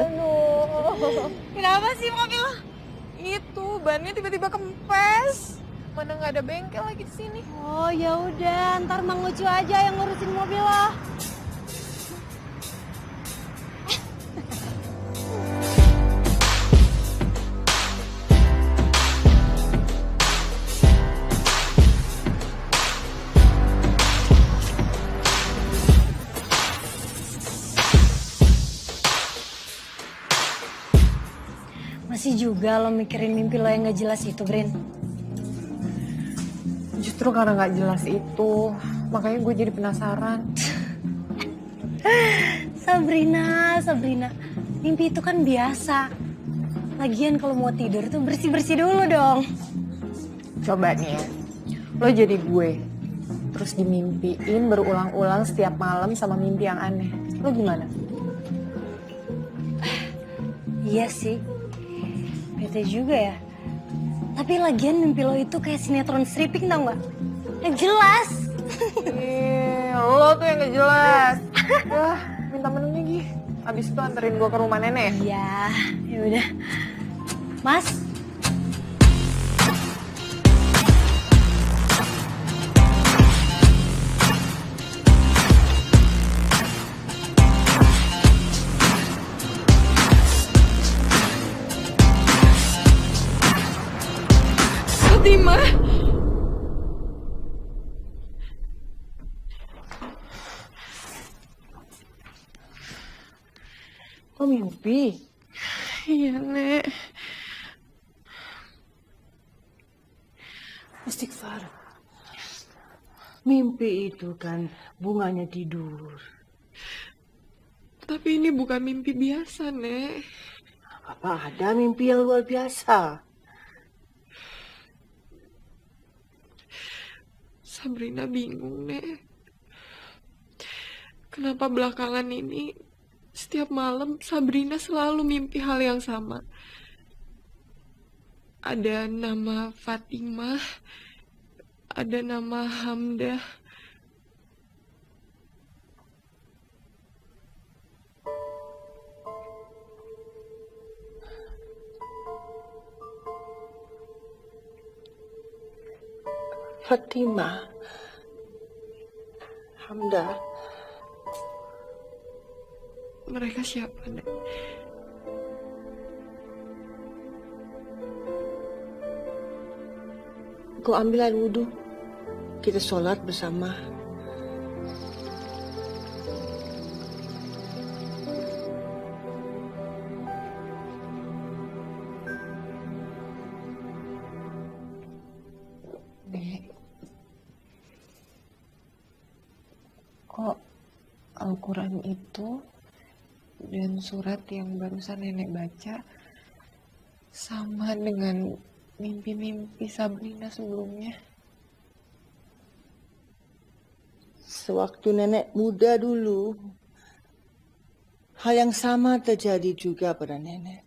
Aduh. Kenapa sih mobil? Itu bannya tiba-tiba kempes. Mana nggak ada bengkel lagi di sini. Oh ya udah, ntar Mang Ucu aja yang ngurusin mobil lo. Masih juga lo mikirin mimpi lo yang gak jelas itu, Brin? Justru karena nggak jelas itu, makanya gue jadi penasaran. Sabrina, mimpi itu kan biasa. Lagian kalau mau tidur tuh bersih-bersih dulu dong. Coba nih ya, lo jadi gue, terus dimimpiin berulang-ulang setiap malam sama mimpi yang aneh. Lo gimana? Iya sih, bete juga ya. Tapi lagian mimpi lo itu kayak sinetron stripping tau gak? Yang jelas. Lo tuh yang gak jelas. Wah, minta menunya Gi. Abis itu anterin gue ke rumah nenek ya? Iya, ya udah. Mas, Fatima. kok mimpi? Iya, Nek. Istighfar. Mimpi itu kan bunganya tidur. Tapi ini bukan mimpi biasa, Nek. Apa ada mimpi yang luar biasa? Sabrina bingung, Nek. Kenapa belakangan ini setiap malam Sabrina selalu mimpi hal yang sama. Ada nama Fatimah, ada nama Hamdah. Fatimah. Hamdah. Mereka siapa, Nek? Kau ambil air wudhu. Kita sholat bersama. Nek, kok Al-Quran itu dan surat yang barusan nenek baca sama dengan mimpi-mimpi Sabrina sebelumnya? Sewaktu nenek muda dulu, hal yang sama terjadi juga pada nenek.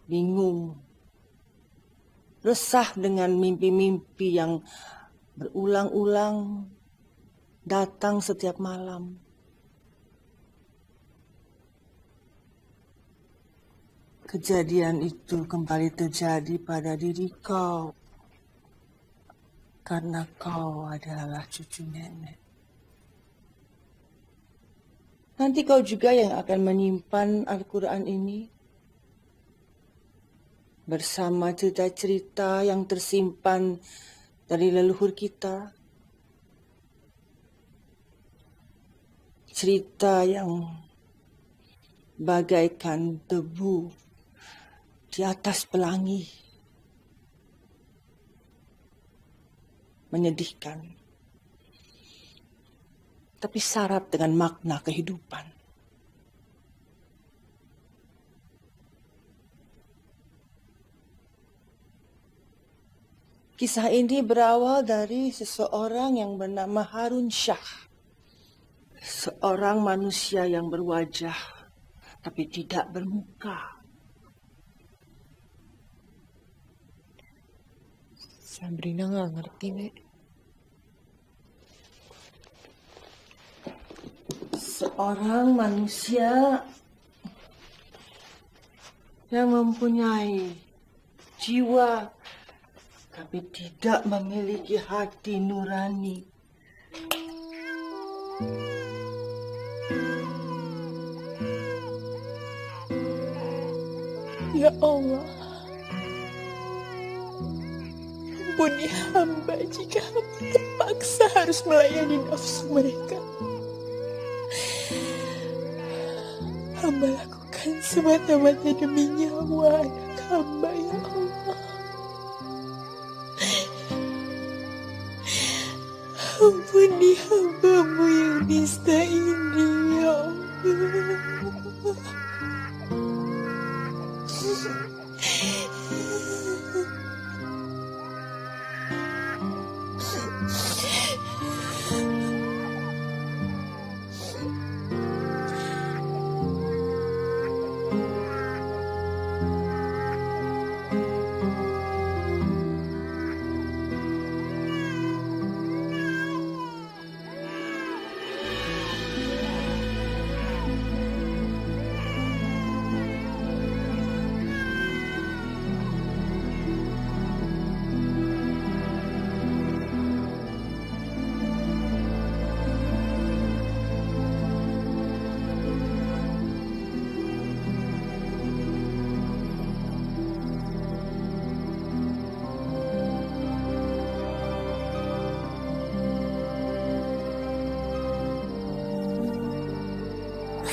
Bingung, resah dengan mimpi-mimpi yang berulang-ulang datang setiap malam. Kejadian itu kembali terjadi pada diri kau. Karena kau adalah cucu nenek. Nanti kau juga yang akan menyimpan Al-Quran ini. Bersama cerita-cerita yang tersimpan dari leluhur kita. Cerita yang bagaikan debu di atas pelangi. Menyedihkan. Tapi syarat dengan makna kehidupan. Kisah ini berawal dari seseorang yang bernama Harun Shah. Seorang manusia yang berwajah tapi tidak bermuka. Sabrina nggak ngerti, Nek. Seorang manusia yang mempunyai jiwa tapi tidak memiliki hati nurani. Ya Allah, ampuni hamba jika hamba terpaksa harus melayani nafsu mereka. Hamba lakukan semata-mata demi nyawa anak hamba, ya Allah. Ampuni hamba-Mu yang nista ini, ya Allah.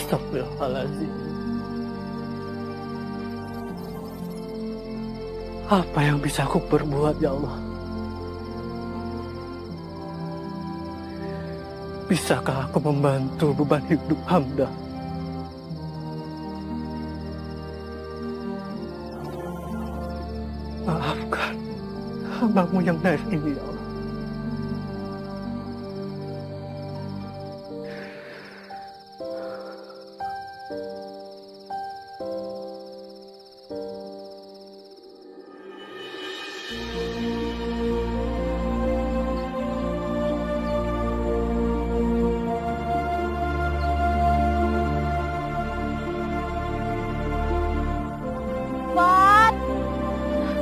Astagfirullahaladzim. Apa yang bisa aku perbuat, ya Allah? Bisakah aku membantu beban hidup hamba? Maafkan hamba-Mu yang naif ini, ya Allah.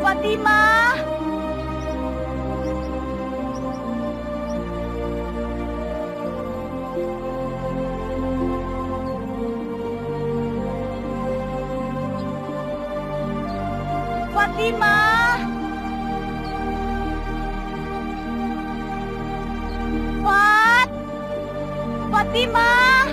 Fatimah. Fatimah. Fatimah.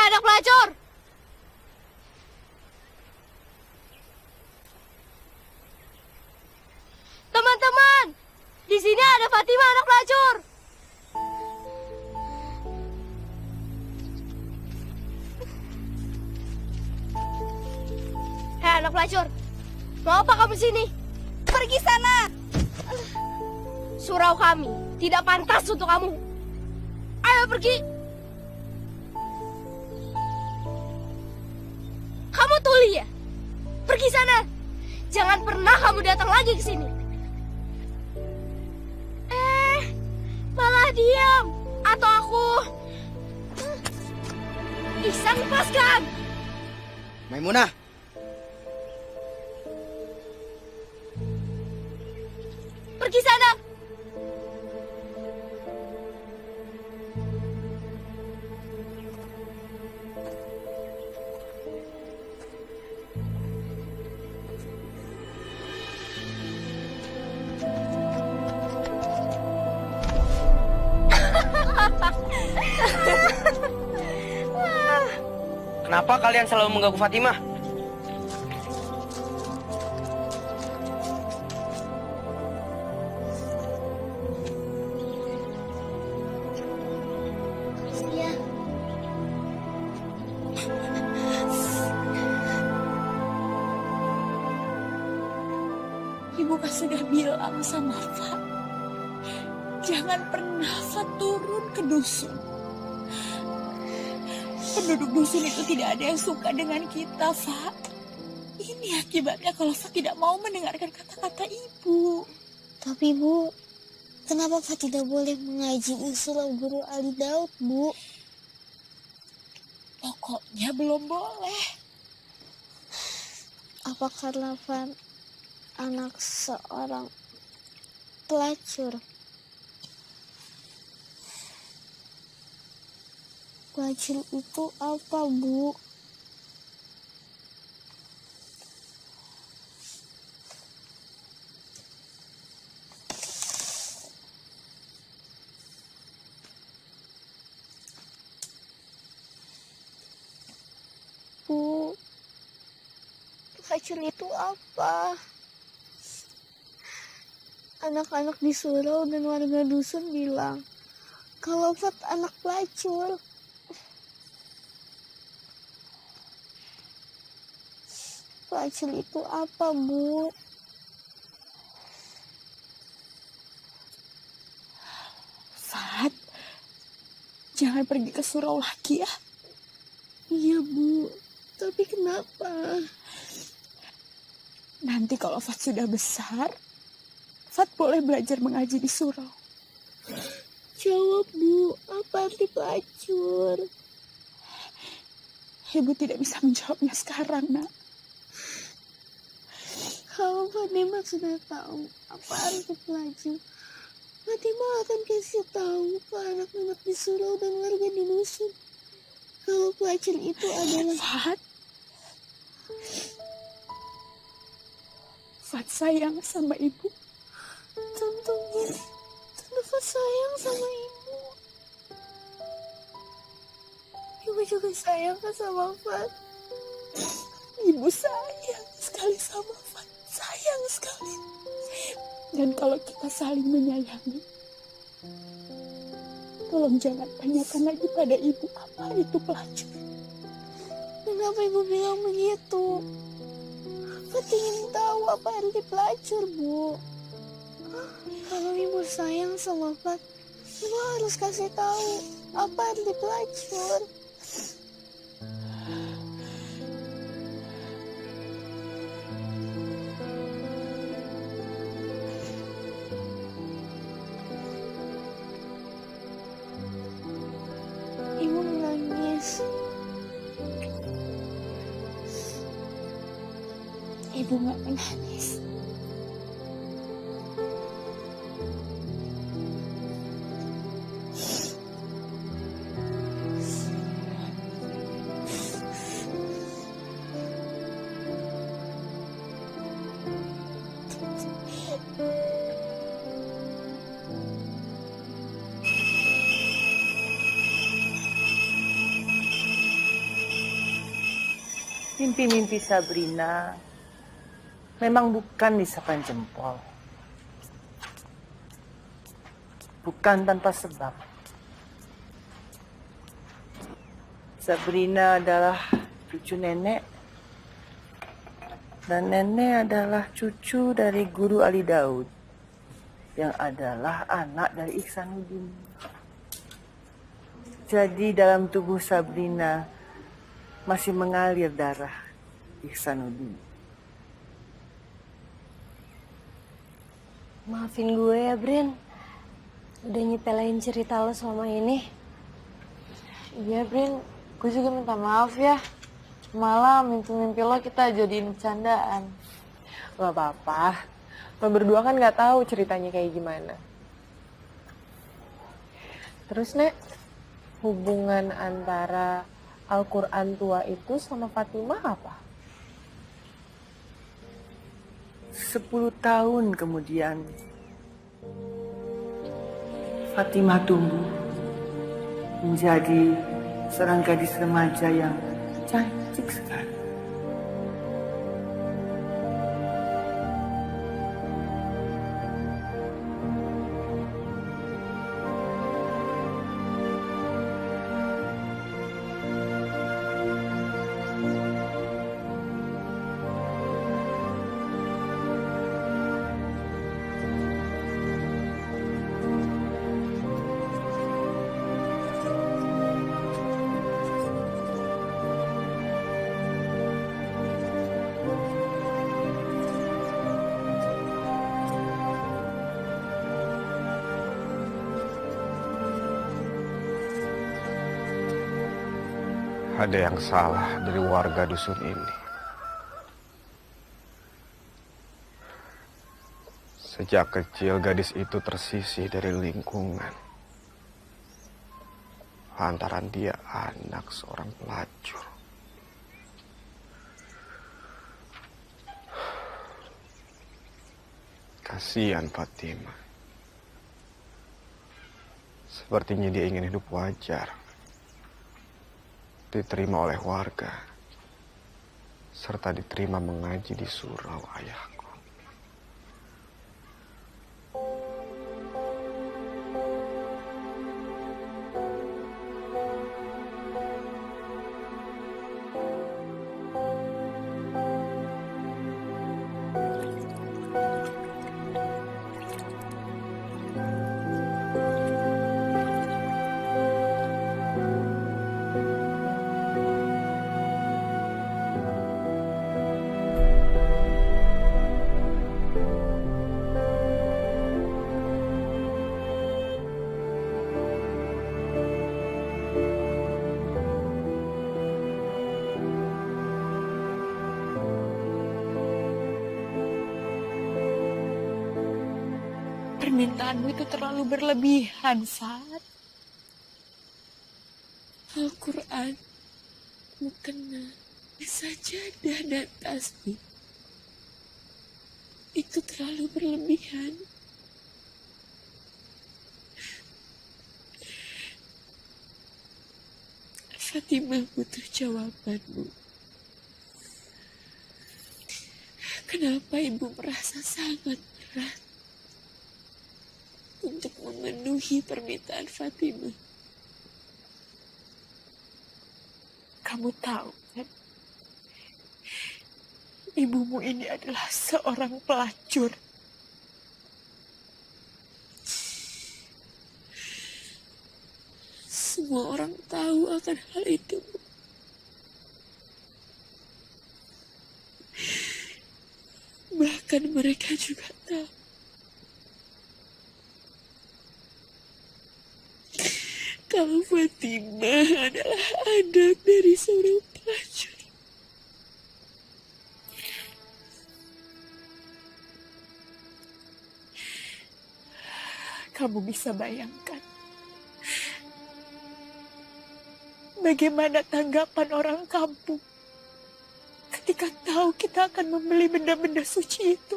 Anak pelacur! Teman-teman, di sini ada Fatimah anak pelacur. Hei anak pelacur, mau apa kamu sini? Pergi sana! Surau kami tidak pantas untuk kamu. Ayo pergi! Kamu tuli ya? Pergi sana. Jangan pernah kamu datang lagi ke sini. Malah diam. Atau aku... Ihsan, lepaskan! Maimunah, Pergi sana! kenapa kalian selalu mengganggu Fatimah? Iya. Ibu kan sudah bilang sama Fat, jangan pernah Fat turun ke dusun. Penduduk dusun itu tidak ada yang suka dengan kita, Fat. Ini akibatnya kalau Fat tidak mau mendengarkan kata-kata ibu. Tapi Bu, kenapa Fat tidak boleh mengaji di surau Guru Ali Daud, Bu? Pokoknya belum boleh. Apa karena Fat anak seorang pelacur? Pelacur itu apa, Bu? Bu, pelacur itu apa? Anak-anak di surau dan warga dusun bilang kalau Fat anak pelacur. Pelacur itu apa, Bu? Fat, jangan pergi ke surau lagi ya. Iya, Bu. Tapi kenapa? Nanti kalau Fat sudah besar, Fat boleh belajar mengaji di surau. Jawab, Bu. Apa arti pelacur? Ibu tidak bisa menjawabnya sekarang, Nak. Kalau Fatimah sudah tahu apa arti pelacur, Fatimah akan kasih tahu ke anak-anak di surau dan warga di dusun kalau pelacur itu adalah Fat. Fat sayang sama ibu. tentunya. Tentu Fat sayang sama ibu. Ibu juga sayang kan sama Fat. Ibu sayang sekali sama Fat. Sayang sekali. Dan kalau kita saling menyayangi, tolong jangan tanyakan lagi pada ibu apa itu pelacur. Kenapa ibu bilang begitu? Fat ingin tahu apa arti pelacur, Bu. Kalau ibu sayang sama Fat, ibu harus kasih tahu apa arti pelacur. Ibu menangis. Ibu gak menangis. Mimpi-mimpi Sabrina memang bukan isapan jempol. Bukan tanpa sebab. Sabrina adalah cucu nenek. Dan nenek adalah cucu dari Guru Ali Daud. Yang adalah anak dari Ihsanuddin. Jadi dalam tubuh Sabrina masih mengalir darah Ihsanuddin. Maafin gue ya, Brin. Udah nyepelein cerita lo selama ini. Iya, Brin. Gue juga minta maaf ya. Malah mimpi-mimpi lo kita jadiin bercandaan. Gak apa-apa. Lo berdua kan gak tahu ceritanya kayak gimana. Terus, Nek, hubungan antara Al-Quran tua itu sama Fatimah apa? 10 tahun kemudian, Fatimah tumbuh menjadi seorang gadis remaja yang cantik sekali. Ada yang salah dari warga dusun ini. Sejak kecil gadis itu tersisih dari lingkungan. Lantaran dia anak seorang pelacur. Kasihan Fatimah. Sepertinya dia ingin hidup wajar. Diterima oleh warga, serta diterima mengaji di surau ayahku. Permintaanmu itu terlalu berlebihan, Fat. Al-Quran, mukena, sajadah dan tasbih. Itu terlalu berlebihan. Fatimah butuh jawabanmu. Kenapa ibu merasa sangat berat untuk memenuhi permintaan Fatimah? Kamu tahu kan, ibumu ini adalah seorang pelacur. Semua orang tahu akan hal itu. Bahkan mereka juga tahu kalau Fatimah adalah anak dari seorang pelacur. Kamu bisa bayangkan bagaimana tanggapan orang kampung ketika tahu kita akan membeli benda-benda suci itu.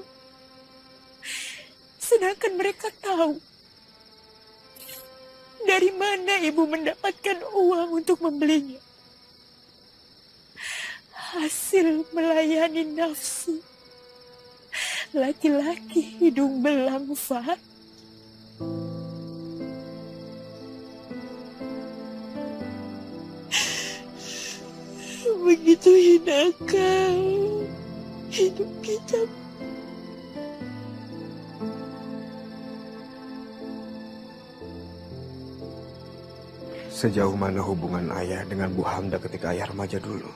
Sedangkan mereka tahu dari mana ibu mendapatkan uang untuk membelinya. Hasil melayani nafsu laki-laki hidung belang, Fat. Begitu hinakah hidup kita. Sejauh mana hubungan ayah dengan Bu Hamda ketika ayah remaja dulu?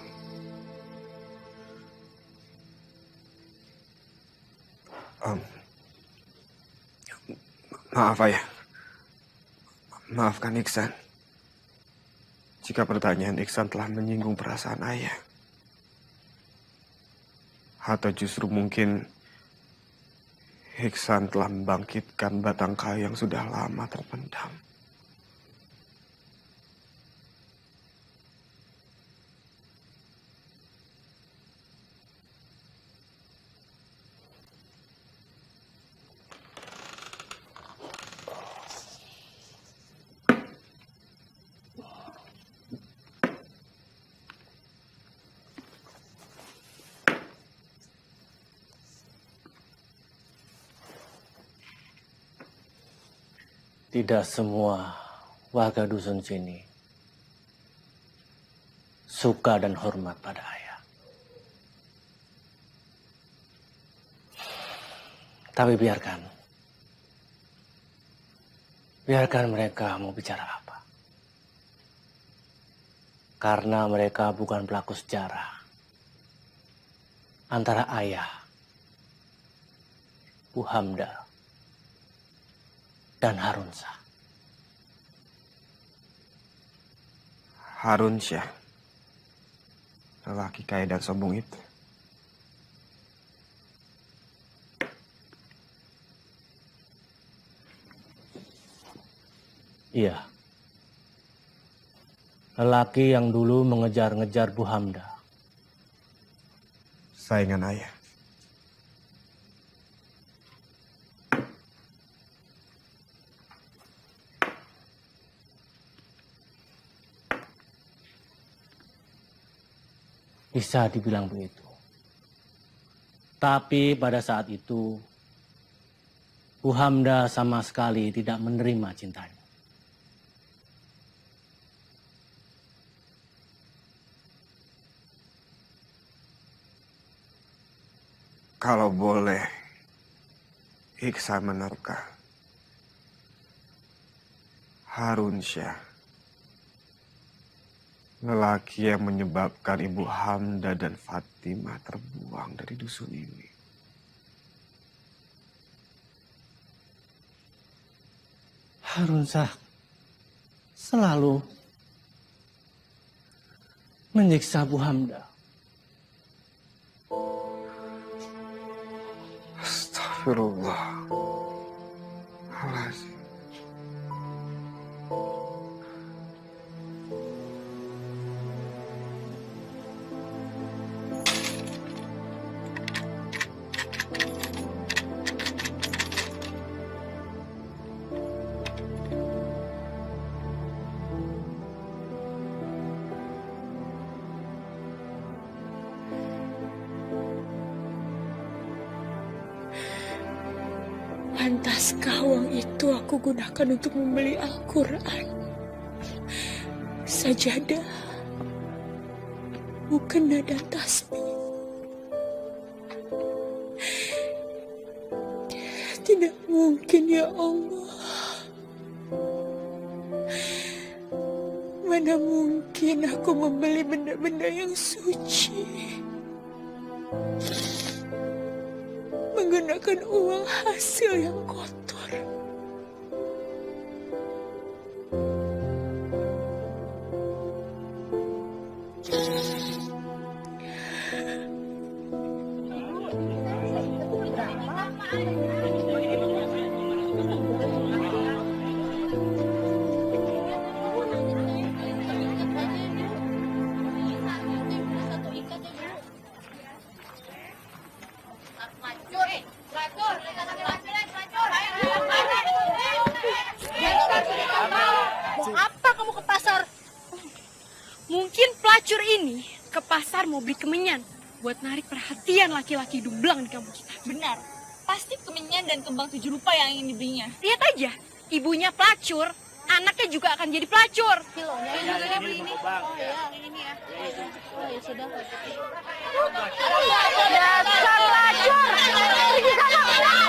Maaf ayah. Maafkan Iksan. Jika pertanyaan Iksan telah menyinggung perasaan ayah, atau justru mungkin Iksan telah membangkitkan batang kayu yang sudah lama terpendam. Tidak semua warga dusun sini suka dan hormat pada ayah. Tapi biarkan mereka mau bicara apa. Karena mereka bukan pelaku sejarah antara ayah, Bu Hamda, dan Harun Shah. Harun Shah, lelaki kaya dan sombong itu. Iya. Lelaki yang dulu mengejar-ngejar Bu Hamda. Saingan ayah. Bisa dibilang begitu. Tapi pada saat itu, Bu Hamda sama sekali tidak menerima cintanya. Kalau boleh, Iksan menerka. Harun Shah, lelaki yang menyebabkan Ibu Hamda dan Fatimah terbuang dari dusun ini. Harun Shah selalu menyiksa Bu Hamda. Astagfirullahaladzim. Pantaskah uang itu aku gunakan untuk membeli Al-Quran, sajadah, mukena dan tasbih? Tidak mungkin ya Allah. Mana mungkin aku membeli benda-benda yang suci menggunakan uang hasil yang kotor. Mau apa kamu ke pasar? Mungkin pelacur ini ke pasar mau beli kemenyan buat narik perhatian laki-laki dumblang di kampung kita. Benar, pasti kemenyan dan kembang 7 rupa yang ingin dibelinya. Lihat aja, ibunya pelacur, anaknya juga akan jadi pelacur. Kilonya juga dia beli ini. Oh iya, ini ya. Oh ya sudah. Dasar pelacur! Pergi sana!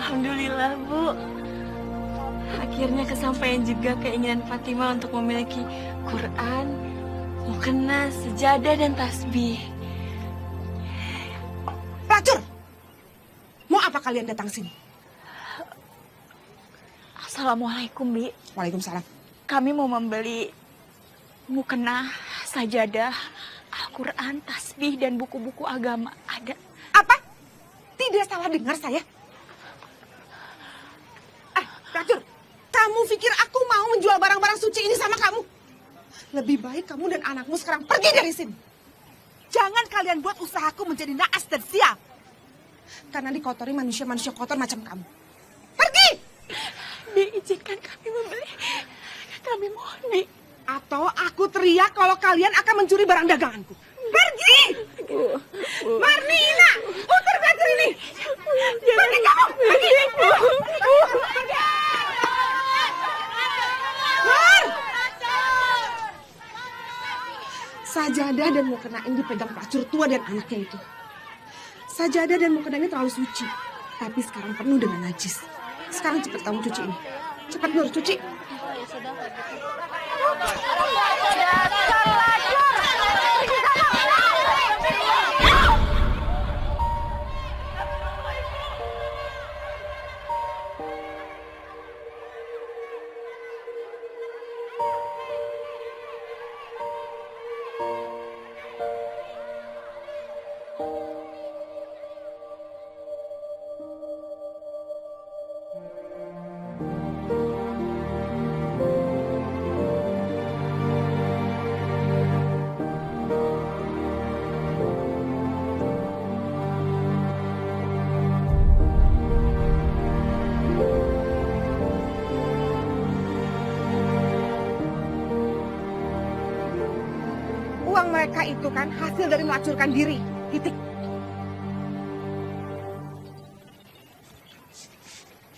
Alhamdulillah, Bu. Akhirnya kesampaian juga keinginan Fatima untuk memiliki Quran, mukena, sejadah, dan tasbih. Pelacur! Mau apa kalian datang sini? Assalamualaikum, Bi. Waalaikumsalam. Kami mau membeli mukena, sajadah, Al-Quran, tasbih, dan buku-buku agama. Ada. Apa? Tidak salah dengar saya? Pelacur, kamu pikir aku mau menjual barang-barang suci ini sama kamu? Lebih baik kamu dan anakmu sekarang pergi dari sini. Jangan kalian buat usahaku menjadi naas dan sial. Karena dikotori manusia-manusia kotor macam kamu. Pergi! Diizinkan kami membeli. Kami mohon, Bi. Atau aku teriak kalau kalian akan mencuri barang daganganku. Pergi! Marnina! Putar pelacur ini! Pergi kamu! Pergi! Mar! Sajadah dan mukena ini dipegang pelacur tua dan anaknya itu. Sajadah dan mukena ini terlalu suci. Tapi sekarang penuh dengan najis. Sekarang cepat kamu cuci ini. Cepat Nur, cuci. Uang mereka itu kan hasil dari melacurkan diri. Titik.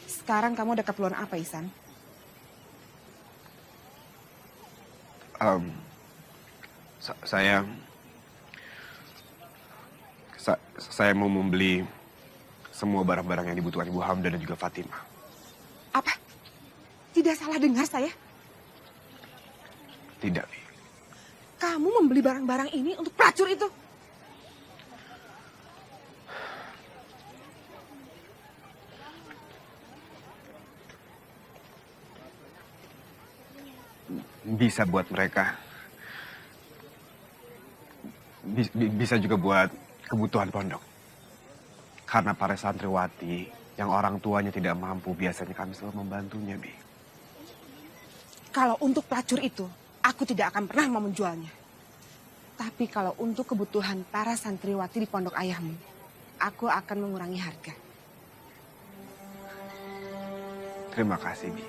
Sekarang kamu ada keperluan apa, Ihsan? Saya mau membeli semua barang-barang yang dibutuhkan Ibu Hamda dan juga Fatima. Apa? Tidak salah dengar saya? Tidak, Bi. Kamu membeli barang-barang ini untuk pelacur itu? Bisa buat mereka. Bisa juga buat kebutuhan pondok. Karena para santriwati yang orang tuanya tidak mampu, biasanya kami selalu membantunya, Bi. Kalau untuk pelacur itu, aku tidak akan pernah mau menjualnya. Tapi kalau untuk kebutuhan para santriwati di pondok ayahmu, aku akan mengurangi harga. Terima kasih, Bi.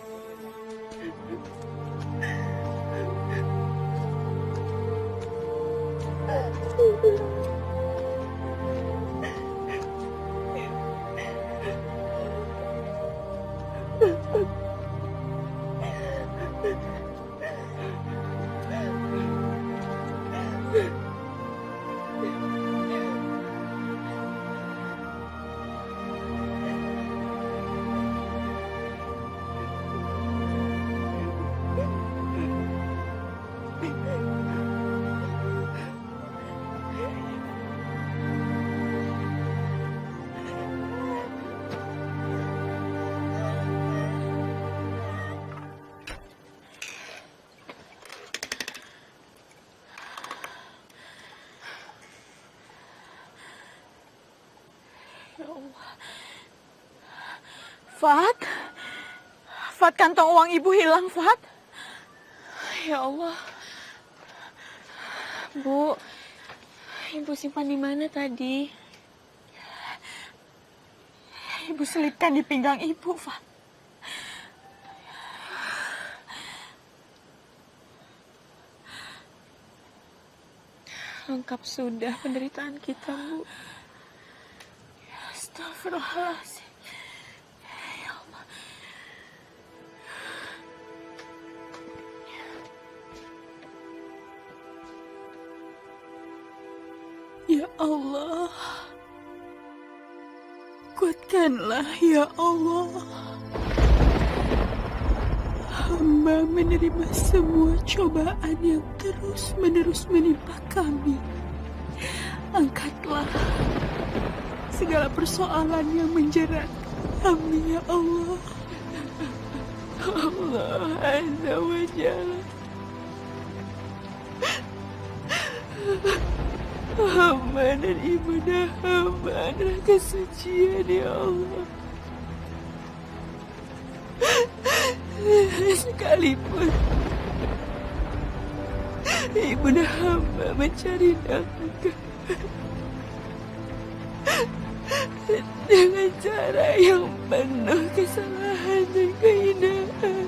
Fat, kantong uang ibu hilang, Fat. Ya Allah. Bu, ibu simpan di mana tadi? Ibu selipkan di pinggang ibu, Fat. Lengkap sudah penderitaan kita, Bu. Astagfirullahaladzim. Ya Allah. Ya Allah. Kuatkanlah ya Allah. Hamba menerima semua cobaan yang terus-menerus menimpa kami. Angkatlah segala persoalan yang menjerat kami ya Allah. Allah Azza wa Jalla. Hamba dan ibadah hamba adalah kesucian ya Allah. Sekalipun ibadah hamba mencari nafkah dengan cara yang penuh kesalahan dan kehinaan.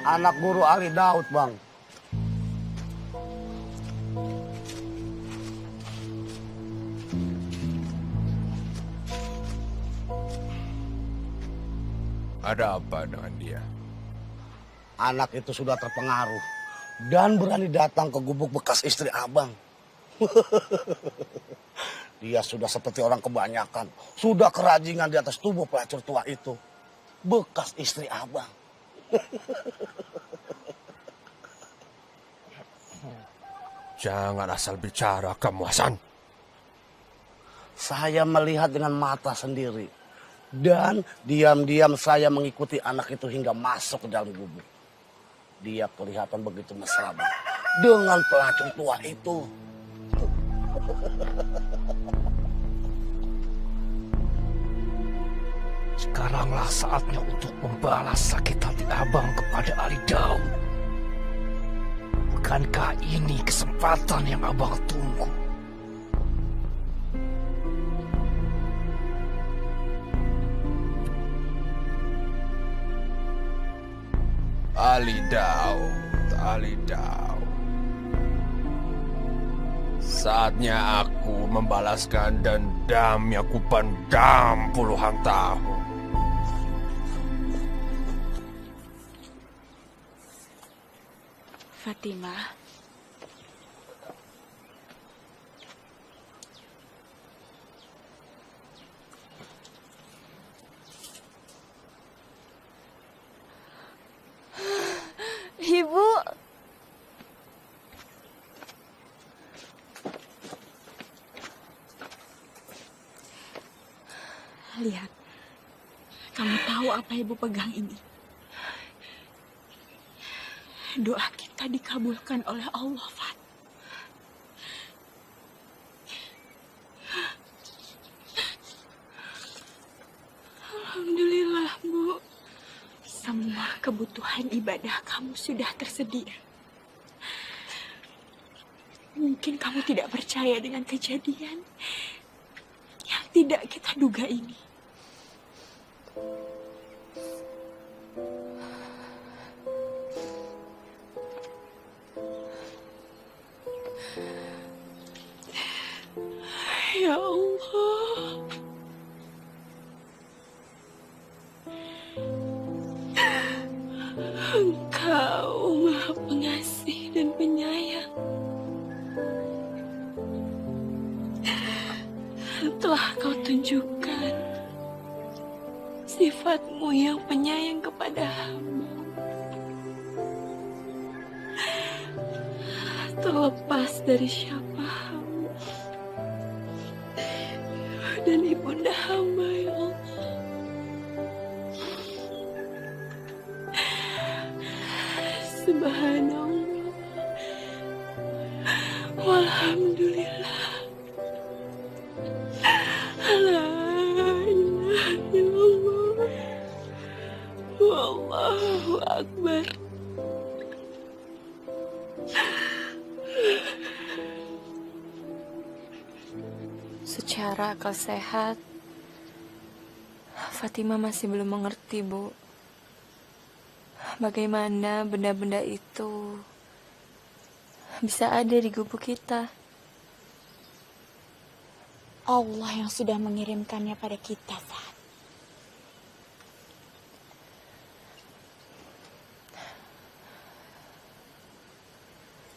Anak guru Ali Daud, Bang. Ada apa dengan dia? Anak itu sudah terpengaruh dan berani datang ke gubuk bekas istri abang. Dia sudah seperti orang kebanyakan. Sudah kerajingan di atas tubuh pelacur tua itu. Bekas istri abang. Jangan asal bicara kamu, Hasan. Saya melihat dengan mata sendiri. Dan diam-diam saya mengikuti anak itu hingga masuk ke dalam gubuk. Dia kelihatan begitu mesra, Bang, dengan pelacur tua itu. Sekaranglah saatnya untuk membalas sakit hati abang kepada Ali Daud. Bukankah ini kesempatan yang abang tunggu? Ali Daud. Saatnya aku membalaskan dendam yang kupendam puluhan tahun. Fatimah, Ibu. lihat. Kamu tahu apa ibu pegang ini? Doa kita dikabulkan oleh Allah, Fat. Alhamdulillah, Bu. Semua kebutuhan ibadah kamu sudah tersedia. Mungkin kamu tidak percaya dengan kejadian yang tidak kita duga ini. Ya Allah. Engkau Maha Pengasih dan Penyayang. Telah kau tunjukkan sifat-Mu yang penyayang kepada hamba. Terlepas dari siapa hamba dan ibunda hamba, ya Allah. Subhanallah, walhamdulillah, la ilaha illallah, wallahu akbar. Secara akal sehat, Fatimah masih belum mengerti, Bu. Bagaimana benda-benda itu bisa ada di gubuk kita. Allah yang sudah mengirimkannya pada kita, Fat.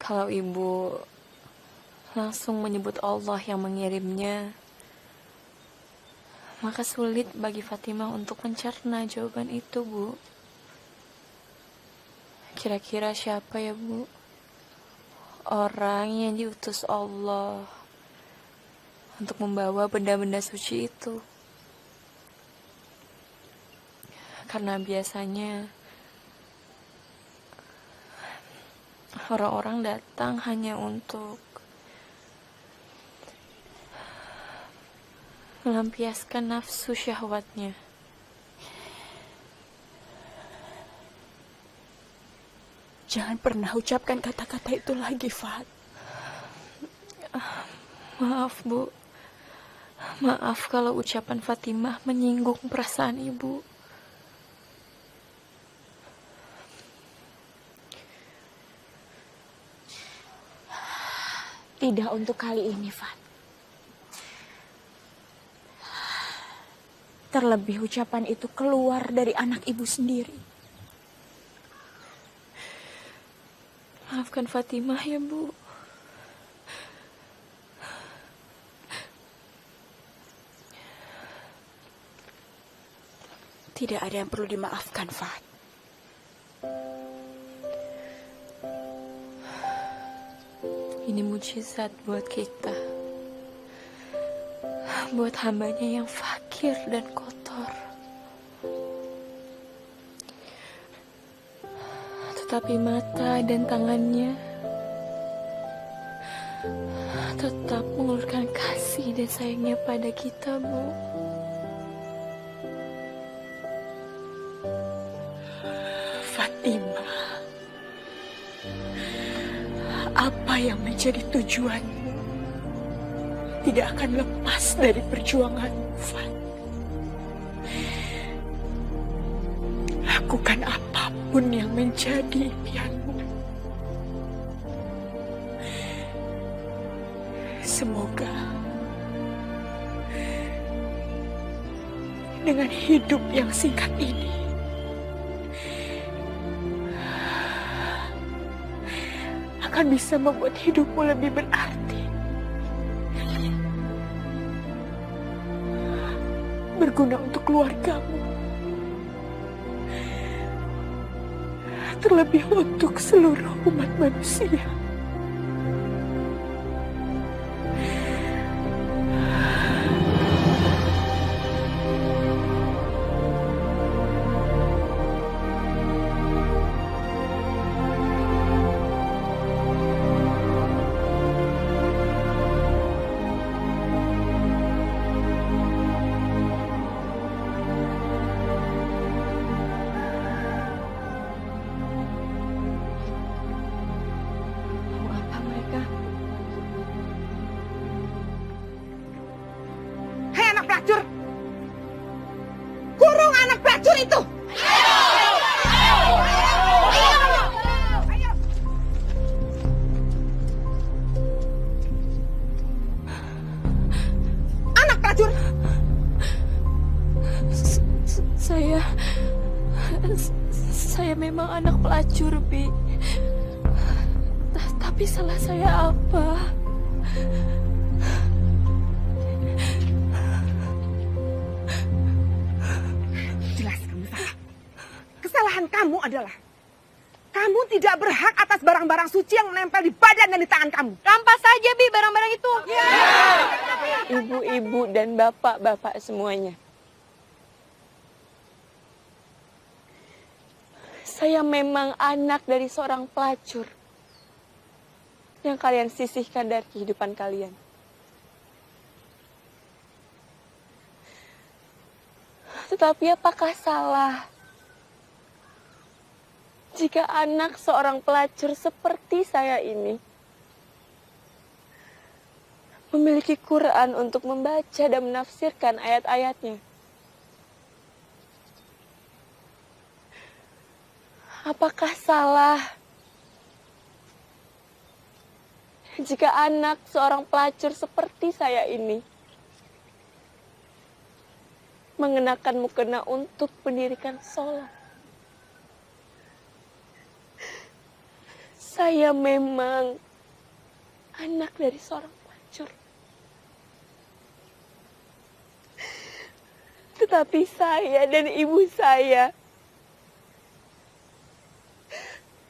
Kalau Ibu langsung menyebut Allah yang mengirimnya, maka sulit bagi Fatimah untuk mencerna jawaban itu, Bu. Kira-kira siapa ya, Bu? Orang yang diutus Allah untuk membawa benda-benda suci itu. Karena biasanya orang-orang datang hanya untuk melampiaskan nafsu syahwatnya. Jangan pernah ucapkan kata-kata itu lagi, Fat. Maaf, Bu. Maaf kalau ucapan Fatimah menyinggung perasaan Ibu. Tidak untuk kali ini, Fat. Terlebih ucapan itu keluar dari anak ibu sendiri. Maafkan Fatimah ya, Bu. Tidak ada yang perlu dimaafkan, Fat. Ini mujizat buat kita. Buat hambanya yang fakir dan kotor. Tetapi mata dan tangannya tetap mengulurkan kasih dan sayangnya pada kita, Bu. Fatimah, apa yang menjadi tujuanmu tidak akan lepas dari perjuanganmu, Fat. Lakukan apapun yang menjadi impianmu. Semoga dengan hidup yang singkat ini akan bisa membuat hidupmu lebih berarti, berguna untuk keluargamu, terlebih untuk seluruh umat manusia. memang anak pelacur, Bi. Tapi salah saya apa? Jelas kamu salah. Kesalahan kamu adalah kamu tidak berhak atas barang-barang suci yang menempel di badan dan di tangan kamu. Rampas saja, Bi, barang-barang itu. Ibu-ibu dan bapak-bapak semuanya. Saya memang anak dari seorang pelacur yang kalian sisihkan dari kehidupan kalian. Tetapi apakah salah jika anak seorang pelacur seperti saya ini memiliki Quran untuk membaca dan menafsirkan ayat-ayatnya? Apakah salah jika anak seorang pelacur seperti saya ini mengenakan mukena untuk mendirikan sholat? Saya memang anak dari seorang pelacur. Tetapi saya dan ibu saya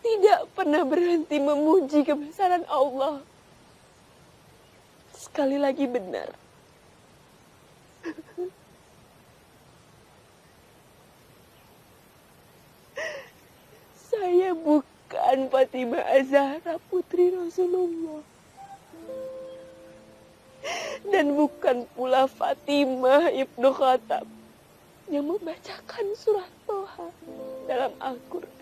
tidak pernah berhenti memuji kebesaran Allah. Sekali lagi benar. Saya bukan Fatimah Az-Zahra putri Rasulullah. Dan bukan pula Fatimah Ibnu Khattab yang membacakan surah Toha dalam Al-Quran.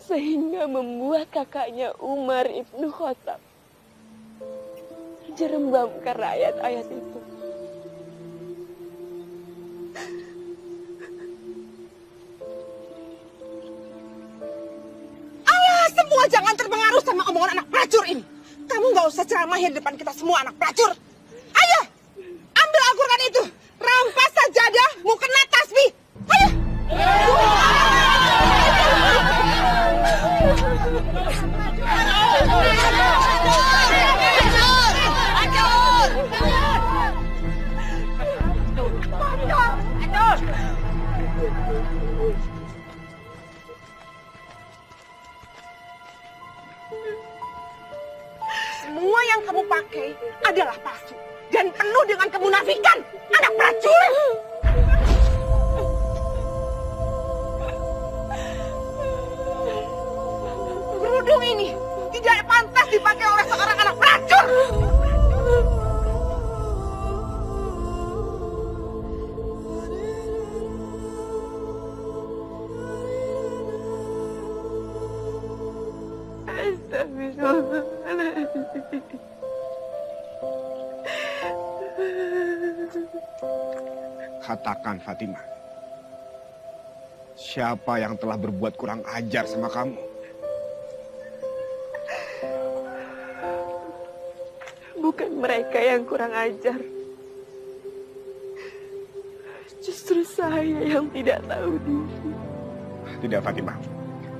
Sehingga membuat kakaknya Umar Ibnu Khattab jerembam karena ayat-ayat itu. Alah, semua jangan terpengaruh sama omongan anak pelacur ini. Kamu nggak usah ceramahin depan kita semua anak pelacur. Ayo, ambil Al-Quran itu. Rampas sajadah, mukena tasbih. Ayo. Semua yang kamu pakai adalah palsu dan penuh dengan kemunafikan, anak pelacur. Kerudung ini tidak pantas dipakai oleh seorang anak pelacur. Katakan Fatimah, siapa yang telah berbuat kurang ajar sama kamu? Bukan mereka yang kurang ajar. Justru saya yang tidak tahu diri. Tidak, Fatimah.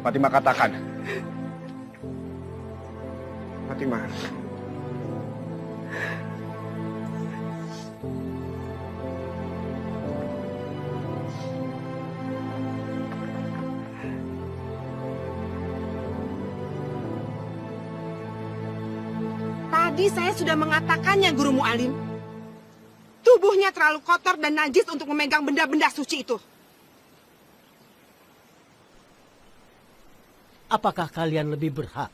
Fatimah, katakan. Fatimah. Tadi saya sudah mengatakannya, Guru Mu'alim. Tubuhnya terlalu kotor dan najis untuk memegang benda-benda suci itu. Apakah kalian lebih berhak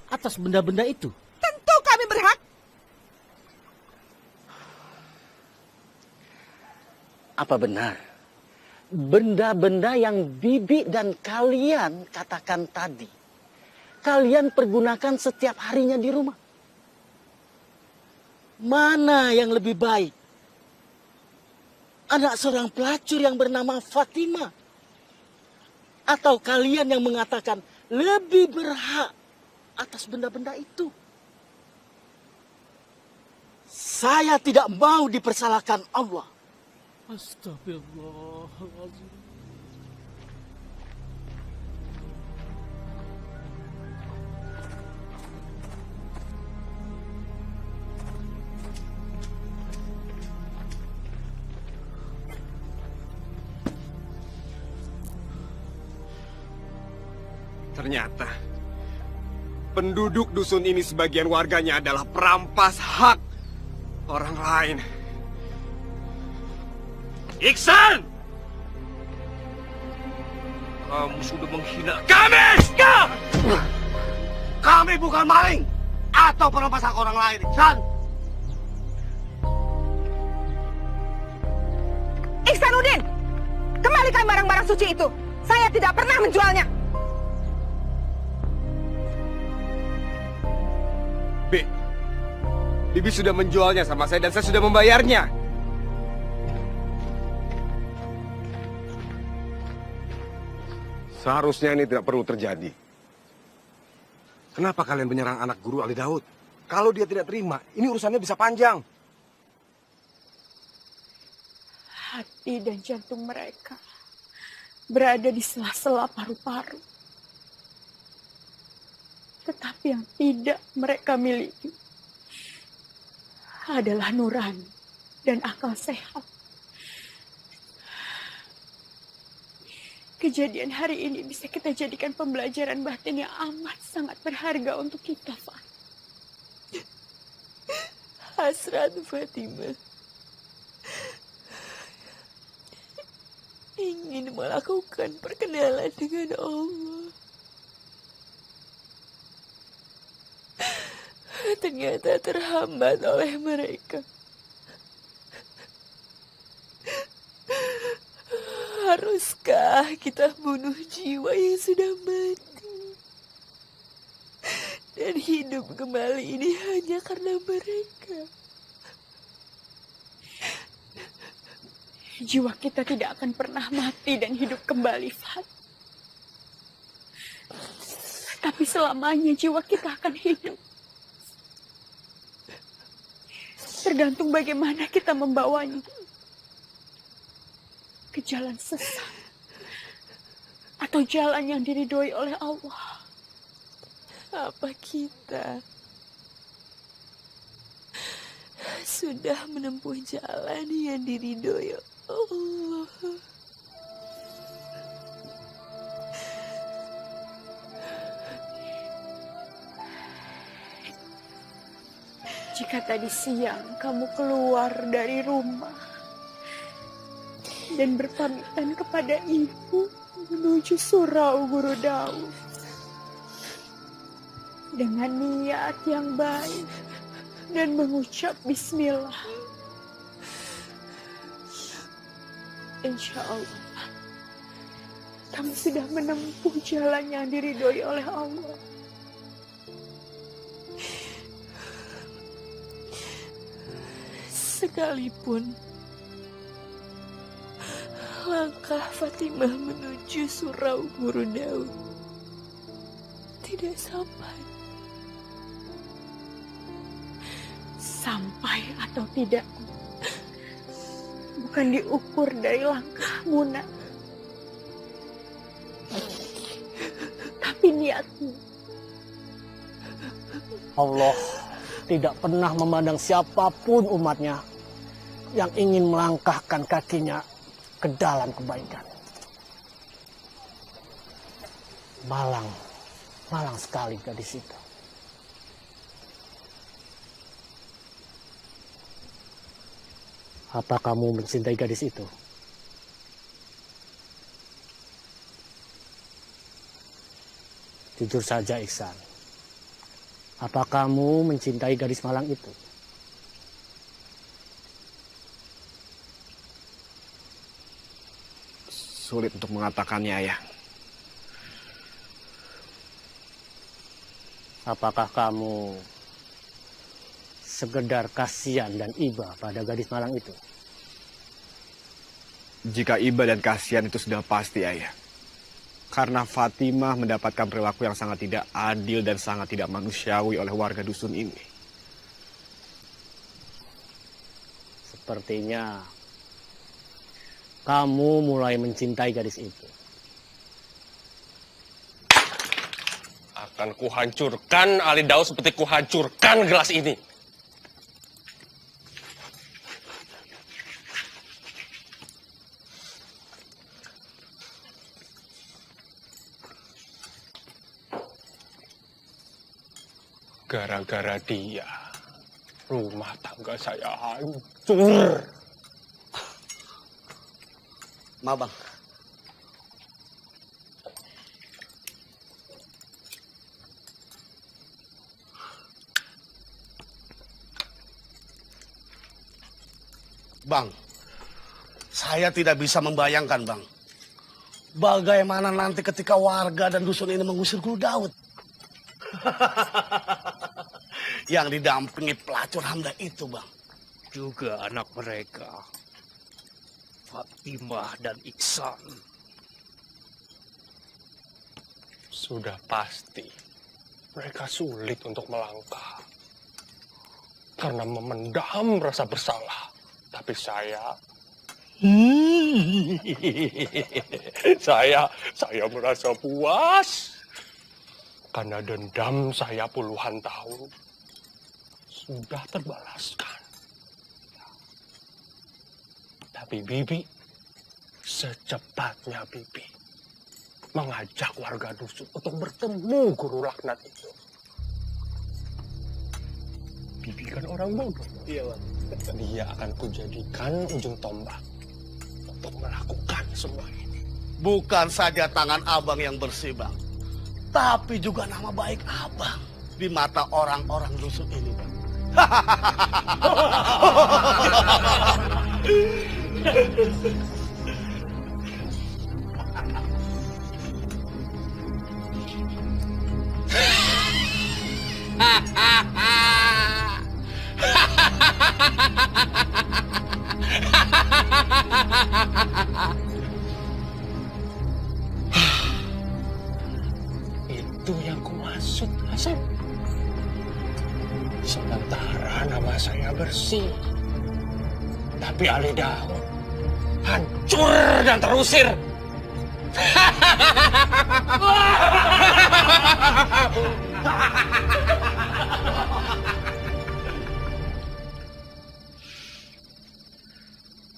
atas benda-benda itu? Tentu kami berhak. Apa benar benda-benda yang bibi dan kalian katakan tadi, kalian pergunakan setiap harinya di rumah? Mana yang lebih baik? Anak seorang pelacur yang bernama Fatimah? Atau kalian yang mengatakan lebih berhak atas benda-benda itu? Saya tidak mau dipersalahkan Allah. Astagfirullahaladzim. Ternyata penduduk dusun ini sebagian warganya adalah perampas hak orang lain. Iksan! Kamu sudah menghina kami! Kami bukan maling atau perampas hak orang lain, Iksan. Iksanuddin, kembalikan barang-barang suci itu. Saya tidak pernah menjualnya. Bibi sudah menjualnya sama saya dan saya sudah membayarnya. Seharusnya ini tidak perlu terjadi. Kenapa kalian menyerang anak guru Ali Daud? Kalau dia tidak terima, ini urusannya bisa panjang. Hati dan jantung mereka berada di sela-sela paru-paru. Tetapi yang tidak mereka miliki adalah nurani dan akal sehat. Kejadian hari ini bisa kita jadikan pembelajaran batin yang amat sangat berharga untuk kita, Pak. Hasrat Fatimah ingin melakukan perkenalan dengan Allah. Ternyata terhambat oleh mereka. Haruskah kita bunuh jiwa yang sudah mati dan hidup kembali ini hanya karena mereka? Jiwa kita tidak akan pernah mati dan hidup kembali, Fat. Tapi selamanya jiwa kita akan hidup. Tergantung bagaimana kita membawanya. Ke jalan sesat. Atau jalan yang diridhoi oleh Allah. Apa kita sudah menempuh jalan yang diridhoi Allah? Jika tadi siang kamu keluar dari rumah dan berpamitan kepada ibu menuju surau Guru Daud dengan niat yang baik dan mengucap bismillah, insya Allah kamu sudah menempuh jalan yang diridhoi oleh Allah. Sekalipun langkah Fatimah menuju surau Guru Daud tidak sampai. Sampai atau tidak bukan diukur dari langkahmu, nak, tapi niatmu. Allah tidak pernah memandang siapapun umatnya yang ingin melangkahkan kakinya ke dalam kebaikan. Malang sekali gadis itu. Apa kamu mencintai gadis itu? Jujur saja, Iksan. Apa kamu mencintai gadis malang itu? Sulit untuk mengatakannya, Ayah. Apakah kamu sekedar kasihan dan iba pada gadis malang itu? Jika iba dan kasihan itu sudah pasti, Ayah. Karena Fatimah mendapatkan perilaku yang sangat tidak adil dan sangat tidak manusiawi oleh warga dusun ini. Sepertinya kamu mulai mencintai gadis itu. Akan kuhancurkan Ali Daud seperti kuhancurkan gelas ini. Gara-gara dia, rumah tangga saya hancur. Maaf, Bang. Bang, saya tidak bisa membayangkan, Bang. Bagaimana nanti ketika warga dan dusun ini mengusir Guru Daud. Yang didampingi pelacur Hamda itu, Bang. Juga anak mereka, Fatimah dan Iksan. Sudah pasti mereka sulit untuk melangkah. Karena memendam rasa bersalah. Tapi saya merasa puas. Karena dendam saya puluhan tahun sudah terbalaskan. Tapi Bibi, secepatnya Bibi mengajak warga dusun untuk bertemu guru laknat itu. Bibi kan orang bodoh. Iya, Bang. Dia akan kujadikan ujung tombak untuk melakukan semua ini. Bukan saja tangan abang yang bersih, Bang. Tapi juga nama baik abang di mata orang-orang dusun ini, Bang. Itu yang kumaksud, Hasan. Sementara nama saya bersih, tapi Ali Daud hancur dan terusir.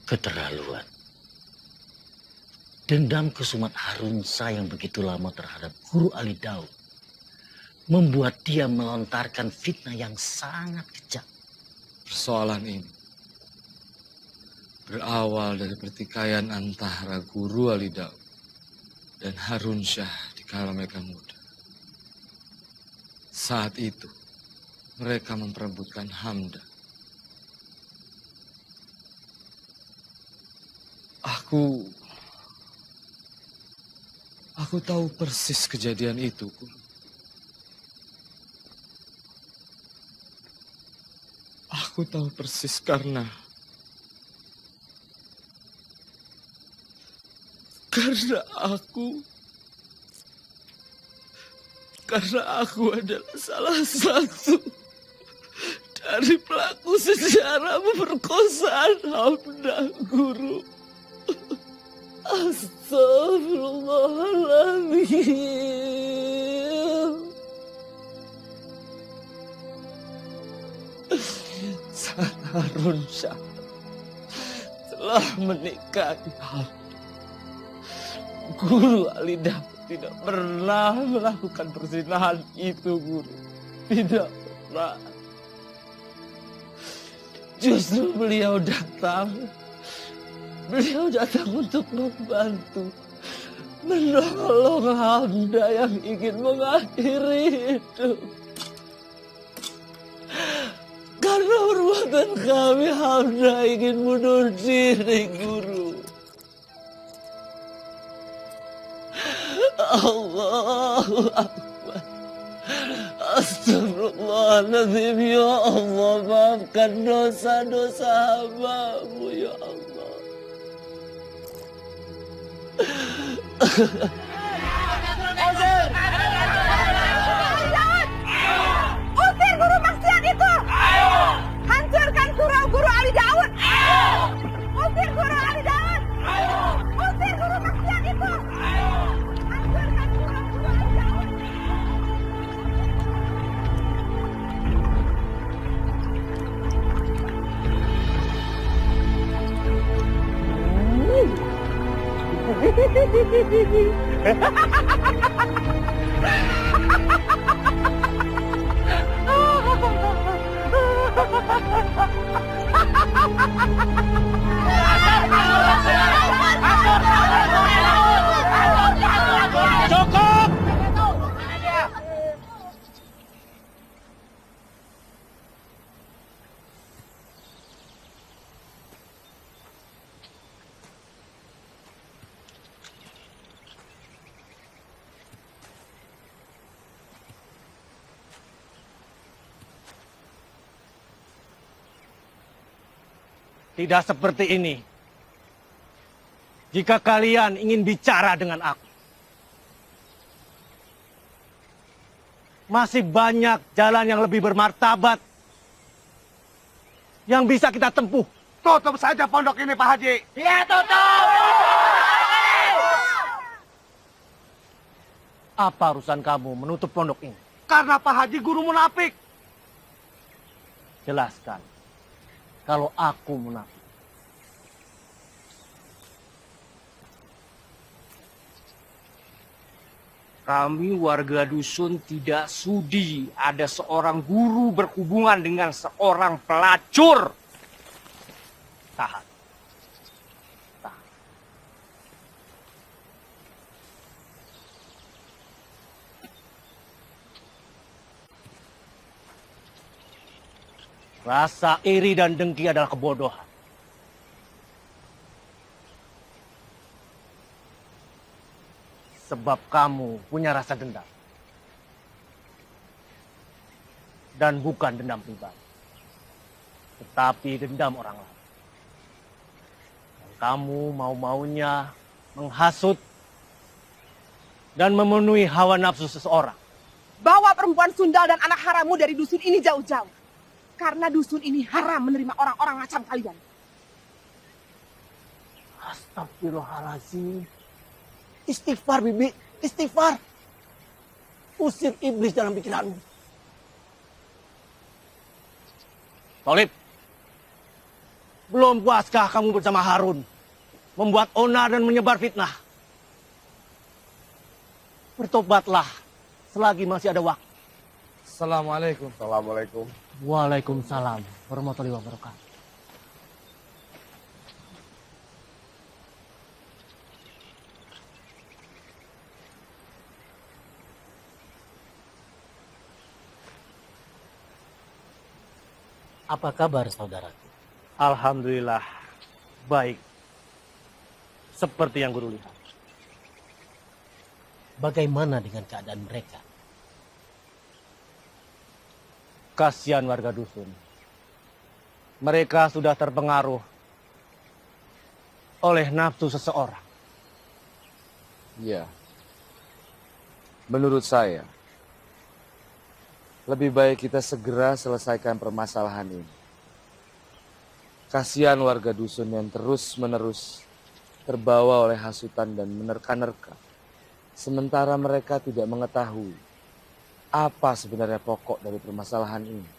Keterlaluan. Dendam Kusumat Harunsa yang begitu lama terhadap Guru Ali Daud membuat dia melontarkan fitnah yang sangat kejam. Persoalan ini berawal dari pertikaian antara Guru Ali Daud dan Harun Syah di kala mereka muda. Saat itu mereka memperebutkan Hamda. Aku tahu persis kejadian itu, Guru. Aku tahu persis karena aku adalah salah satu dari pelaku sejarah pemerkosaan Hamda, Guru. Astagfirullahaladzim. Saat Harun Syah telah menikahi Hamda, Guru Ali Daud tidak pernah melakukan perzinahan itu, Guru. Tidak pernah. Justru beliau datang untuk membantu, menolong Hamda yang ingin mengakhiri hidup. Karena perbuatan kami, Hamda ingin bunuh diri, Guru. Allahu Akbar. Astagfirullahaladzim, ya Allah, maafkan dosa-dosa hamba-Mu, ya Allah. Usir guru maksiat itu! Hancurkan surau Guru Ali Daud! Usir Guru Ali Daud! Usir guru maksiat itu! Hancurkan surau Guru Ali Daud! Tidak seperti ini. Jika kalian ingin bicara dengan aku, masih banyak jalan yang lebih bermartabat yang bisa kita tempuh. Tutup saja pondok ini, Pak Haji. Iya, tutup! Apa urusan kamu menutup pondok ini? Karena Pak Haji guru munafik. Jelaskan kalau aku munafik. Kami warga dusun tidak sudi ada seorang guru berhubungan dengan seorang pelacur. Tahan. Rasa iri dan dengki adalah kebodohan. Sebab kamu punya rasa dendam. Dan bukan dendam pribadi. Tetapi dendam orang lain. Dan kamu mau-maunya menghasut dan memenuhi hawa nafsu seseorang. Bawa perempuan sundal dan anak harammu dari dusun ini jauh-jauh. Karena dusun ini haram menerima orang-orang macam kalian. Astagfirullahaladzim. Istighfar, Bibi. Istighfar. Usir iblis dalam pikiranmu. Tolib. Belum puaskah kamu bersama Harun membuat onar dan menyebar fitnah? Bertobatlah selagi masih ada waktu. Assalamualaikum. Assalamualaikum. Waalaikumsalam warahmatullahi wabarakatuh. Apa kabar saudaraku? Alhamdulillah, baik. Seperti yang guru lihat. Bagaimana dengan keadaan mereka? Kasihan warga dusun. Mereka sudah terpengaruh oleh nafsu seseorang. Ya. Menurut saya, lebih baik kita segera selesaikan permasalahan ini. Kasihan warga dusun yang terus-menerus terbawa oleh hasutan dan menerka-nerka. Sementara mereka tidak mengetahui apa sebenarnya pokok dari permasalahan ini.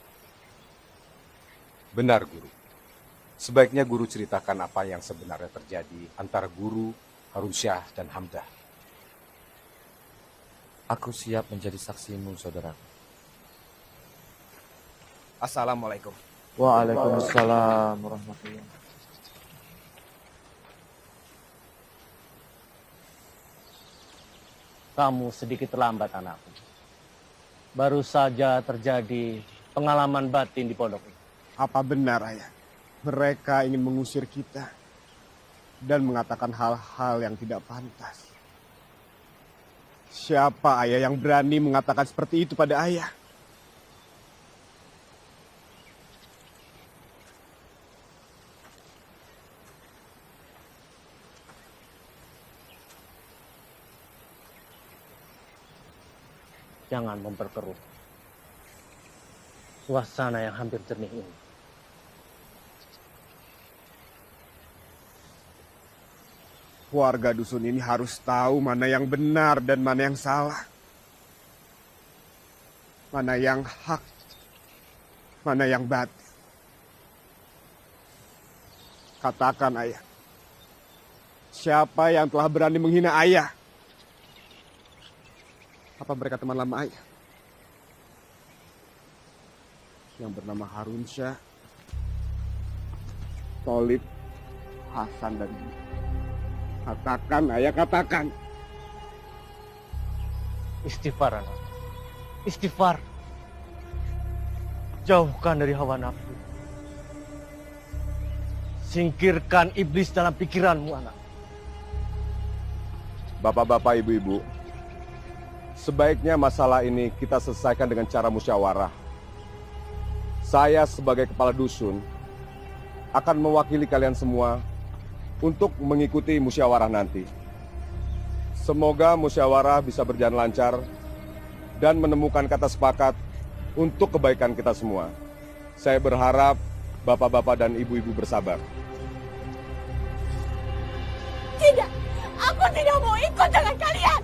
Benar, Guru. Sebaiknya Guru ceritakan apa yang sebenarnya terjadi antara Guru, Harun Syah, dan Hamdah. Aku siap menjadi saksimu, saudara. Assalamualaikum. Waalaikumsalam warahmatullahi wabarakatuh. Kamu sedikit terlambat, anakku. Baru saja terjadi pengalaman batin di pondok ini. Apa benar, Ayah? Mereka ingin mengusir kita dan mengatakan hal-hal yang tidak pantas. Siapa Ayah yang berani mengatakan seperti itu pada Ayah? Jangan memperkeruh suasana yang hampir jernih ini. Warga dusun ini harus tahu mana yang benar dan mana yang salah. Mana yang hak, mana yang batil. Katakan, Ayah. Siapa yang telah berani menghina Ayah? Apa mereka teman lama Ayah? Yang bernama Harun Syah, Tolib, Hasan, dan katakan, Ayah, katakan. Istighfar, anak. Istighfar. Jauhkan dari hawa nafsu. Singkirkan iblis dalam pikiranmu, anak. Bapak-bapak, ibu-ibu, sebaiknya masalah ini kita selesaikan dengan cara musyawarah. Saya sebagai kepala dusun akan mewakili kalian semua untuk mengikuti musyawarah nanti. Semoga musyawarah bisa berjalan lancar dan menemukan kata sepakat untuk kebaikan kita semua. Saya berharap bapak-bapak dan ibu-ibu bersabar. Tidak, aku tidak mau ikut dengan kalian.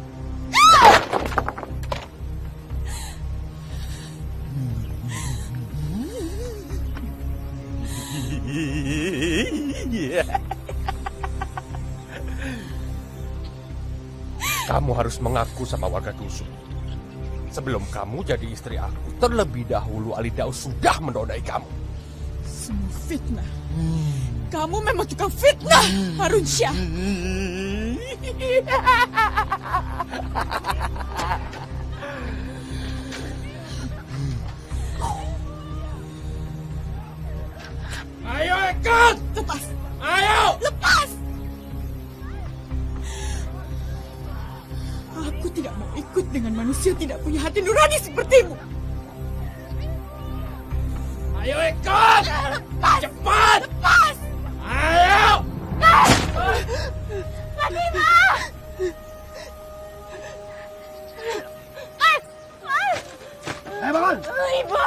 Kamu harus mengaku sama warga dusun. Sebelum kamu jadi istri aku, terlebih dahulu Ali Daud sudah menodai kamu. Semua fitnah. Kamu memang tukang fitnah, Harun Syah. Ayo ikut! Lepas! Ayo! Lepas! Aku tidak mau ikut dengan manusia tidak punya hati nurani sepertimu. Ayo ikut! Lepas! Cepat! Lepas! Ayo! Fatimah! Bangun! Ibu!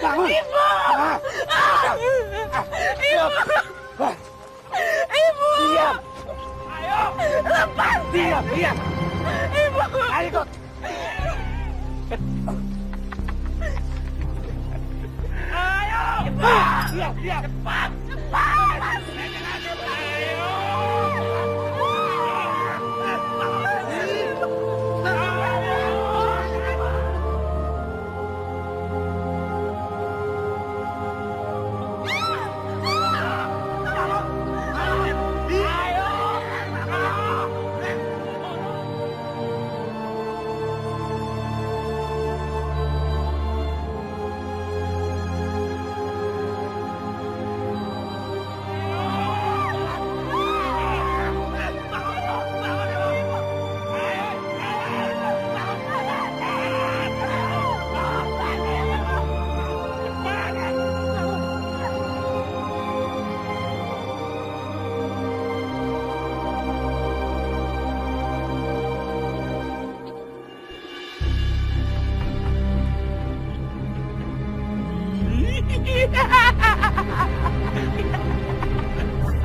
Bangun! Ibu! Ibu! Ibu! Diam! Ayo! Lepas! Diam! Diam! Ibu! Ayo ikut! Ayo! Diam! Diam! Cepat! Cepat!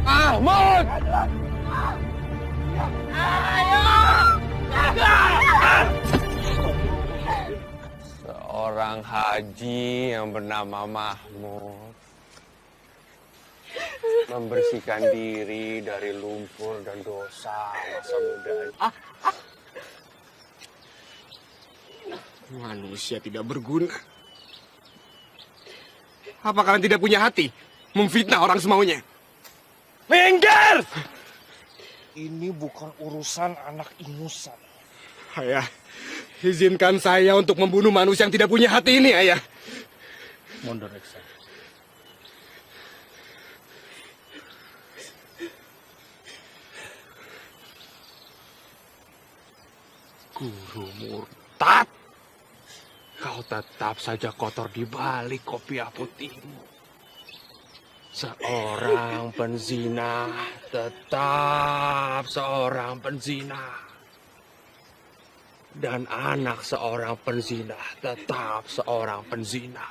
Ahmad! Seorang haji yang bernama Mahmud membersihkan diri dari lumpur dan dosa masa mudanya. Manusia tidak berguna. Apa kalian tidak punya hati? Memfitnah orang semaunya. Minggir! Ini bukan urusan anak ingusan. Ayah, izinkan saya untuk membunuh manusia yang tidak punya hati ini, Ayah. Mundur, Iksan. Guru murtad. Kau tetap saja kotor di balik kopiah putihmu. Seorang penzina tetap seorang penzina. Dan anak seorang penzina tetap seorang penzina.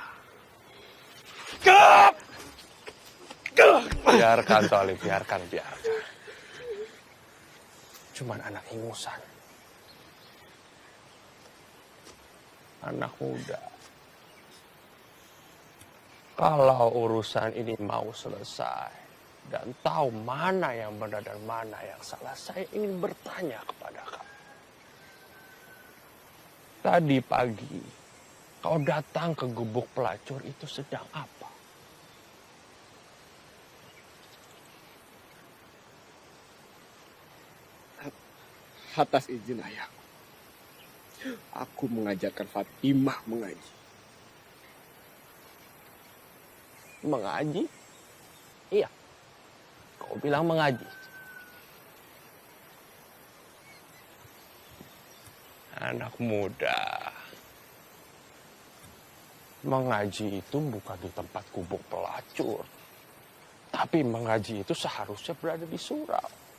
Biarkan, Toli, biarkan. Cuman anak ingusan. Anak muda. Kalau urusan ini mau selesai dan tahu mana yang benar dan mana yang salah, saya ingin bertanya kepada kamu. Tadi pagi, kau datang ke gubuk pelacur itu sedang apa? Atas izin ayah, aku mengajarkan Fatimah mengaji. Mengaji? Iya. Kau bilang mengaji. Anak muda. Mengaji itu bukan di tempat gubuk pelacur. Tapi mengaji itu seharusnya berada di surau.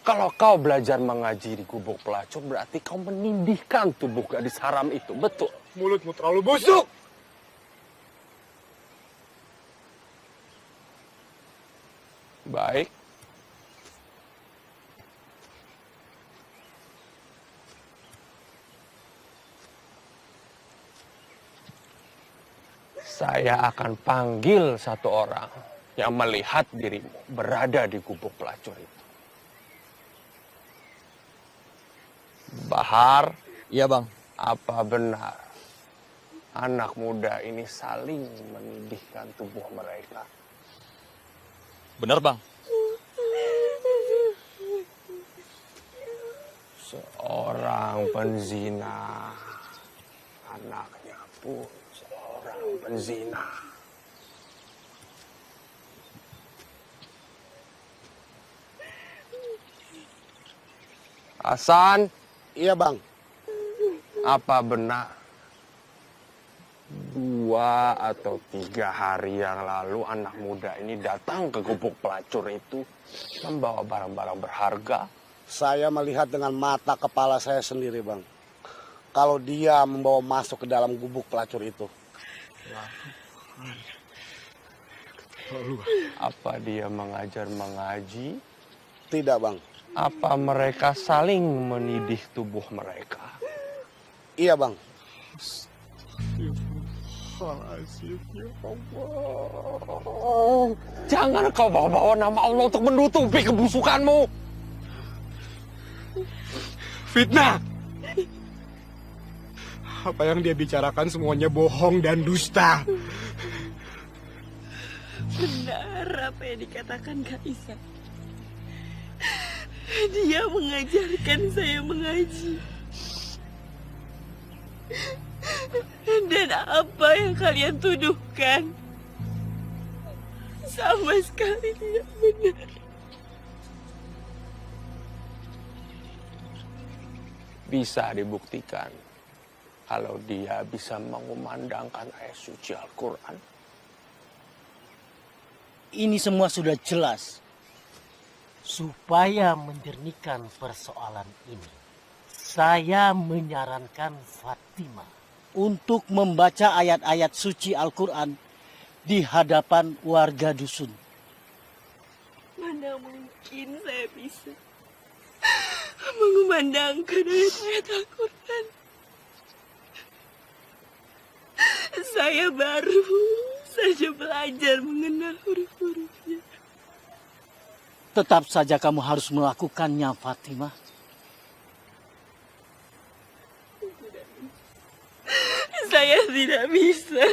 Kalau kau belajar mengaji di gubuk pelacur, berarti kau menindihkan tubuh gadis haram itu. Betul. Mulutmu terlalu busuk. Baik. Saya akan panggil satu orang yang melihat dirimu berada di gubuk pelacur itu. Bahar. Iya, Bang. Apa benar anak muda ini saling menindihkan tubuh mereka? Benar, Bang. Seorang penzina, anaknya pun seorang penzina. Hasan. Iya, Bang. Apa benar 2 atau 3 hari yang lalu anak muda ini datang ke gubuk pelacur itu membawa barang-barang berharga? Saya melihat dengan mata kepala saya sendiri, Bang. Kalau dia membawa masuk ke dalam gubuk pelacur itu. Apa dia mengajar mengaji? Tidak, Bang. Apa mereka saling menidih tubuh mereka? Iya, Bang. Jangan kau bawa-bawa nama Allah untuk menutupi kebusukanmu. Fitnah. Apa yang dia bicarakan semuanya bohong dan dusta. Benar apa yang dikatakan Kak Isa. Dia mengajarkan saya mengaji. Dan apa yang kalian tuduhkan sama sekali tidak benar. Bisa dibuktikan kalau dia bisa mengumandangkan ayat suci Al-Quran. Ini semua sudah jelas. Supaya menjernihkan persoalan ini, saya menyarankan Fatimah untuk membaca ayat-ayat suci Al-Quran di hadapan warga dusun. Mana mungkin saya bisa mengumandangkan ayat-ayat Al-Quran. Saya baru saja belajar mengenal huruf-hurufnya. Tetap saja kamu harus melakukannya, Fatimah. Saya tidak bisa.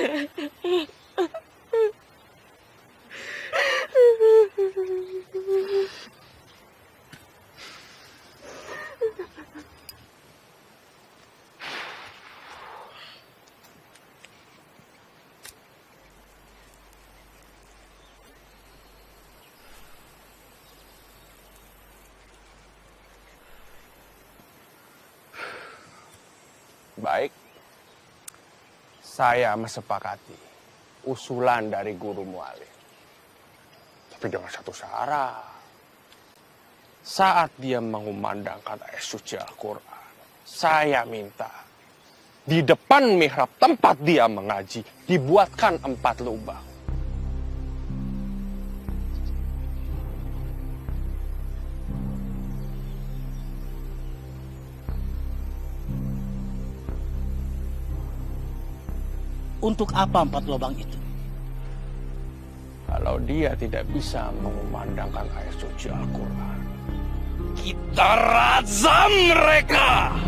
Baik, saya mesepakati usulan dari guru mualim. Tapi dengan satu syarat. Saat dia mengumandangkan ayat suci Al-Quran, saya minta di depan mihrab tempat dia mengaji dibuatkan 4 lubang. Untuk apa 4 lubang itu? Kalau dia tidak bisa mengumandangkan ayat suci Al-Quran, kita razam mereka!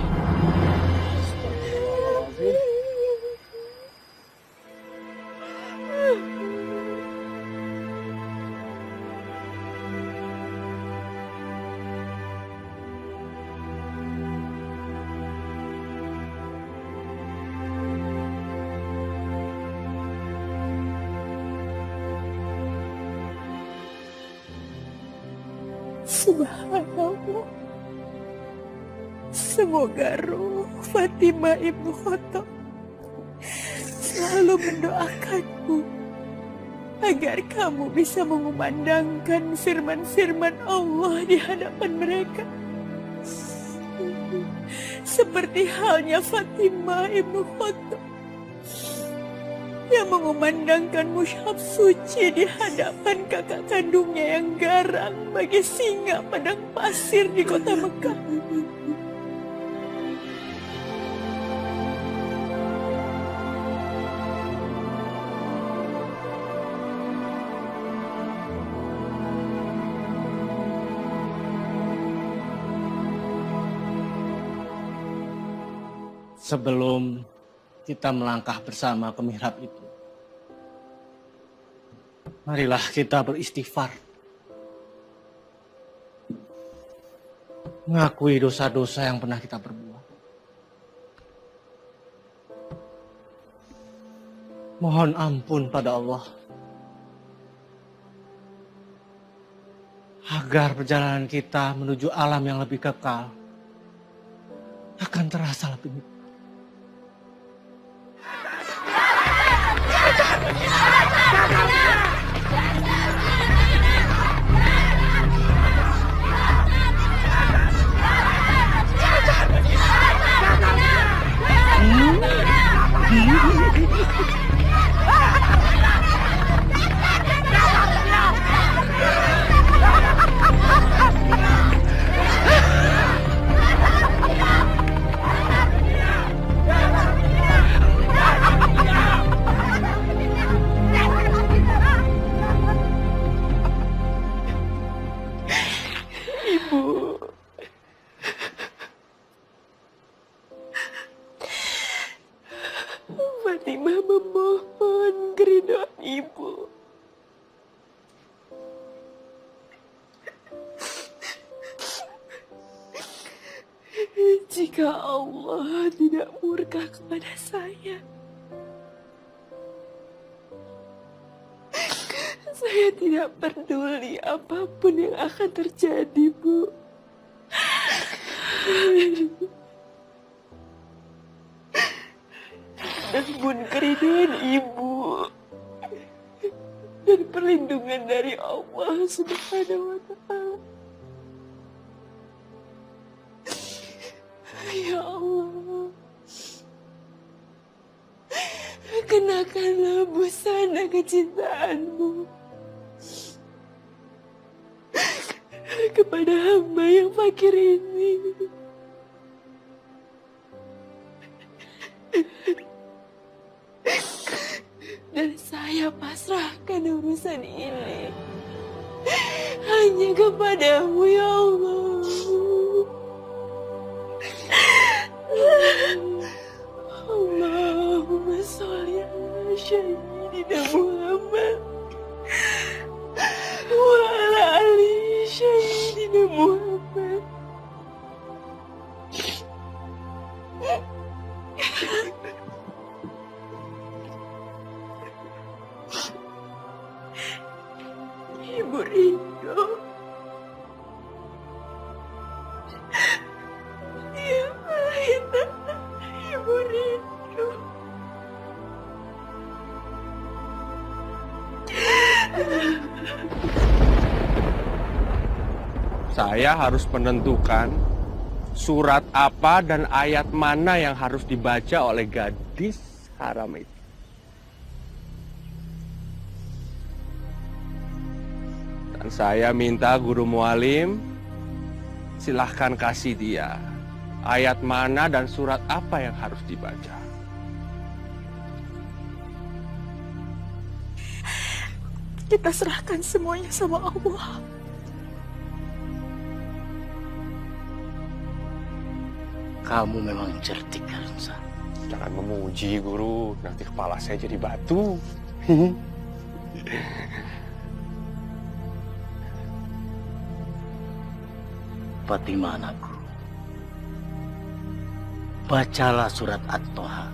Subhanallah. Semoga roh Fatimah Ibnu Khattab selalu mendoakanmu agar kamu bisa mengumandangkan firman-firman Allah di hadapan mereka. Seperti halnya Fatimah ibnu Khattab yang mengumandangkan mushaf suci di hadapan kakak kandungnya yang garang bagi singa padang pasir di kota Mekah. Sebelum kita melangkah bersama ke mihrab itu, marilah kita beristighfar. Mengakui dosa-dosa yang pernah kita perbuat. Mohon ampun pada Allah. Agar perjalanan kita menuju alam yang lebih kekal akan terasa lebih nikmat. Fatimah memohon keridhaan Ibu. Jika Allah tidak murka kepada saya tidak peduli apapun yang akan terjadi, Bu. Namun keridhaan Ibu dan perlindungan dari Allah Subhanahu wa Ta'ala. Ya Allah, kenakanlah busana kecintaan-Mu kepada hamba yang fakir ini. Dan saya pasrahkan urusan ini hanya kepadamu, ya Allah. Allahumma sholli ala sayyidina Muhammad wa ala ali sayyidina Muhammad. Ibu rindu. Ya Allah, Ibu rindu. Saya harus menentukan surat apa dan ayat mana yang harus dibaca oleh gadis haram itu. Dan saya minta guru mualim, silahkan kasih dia ayat mana dan surat apa yang harus dibaca. Kita serahkan semuanya sama Allah. Kamu memang cerdik, Karunsa. Jangan memuji, Guru. Nanti kepala saya jadi batu. Fatimah anakku, bacalah surat At-Toha.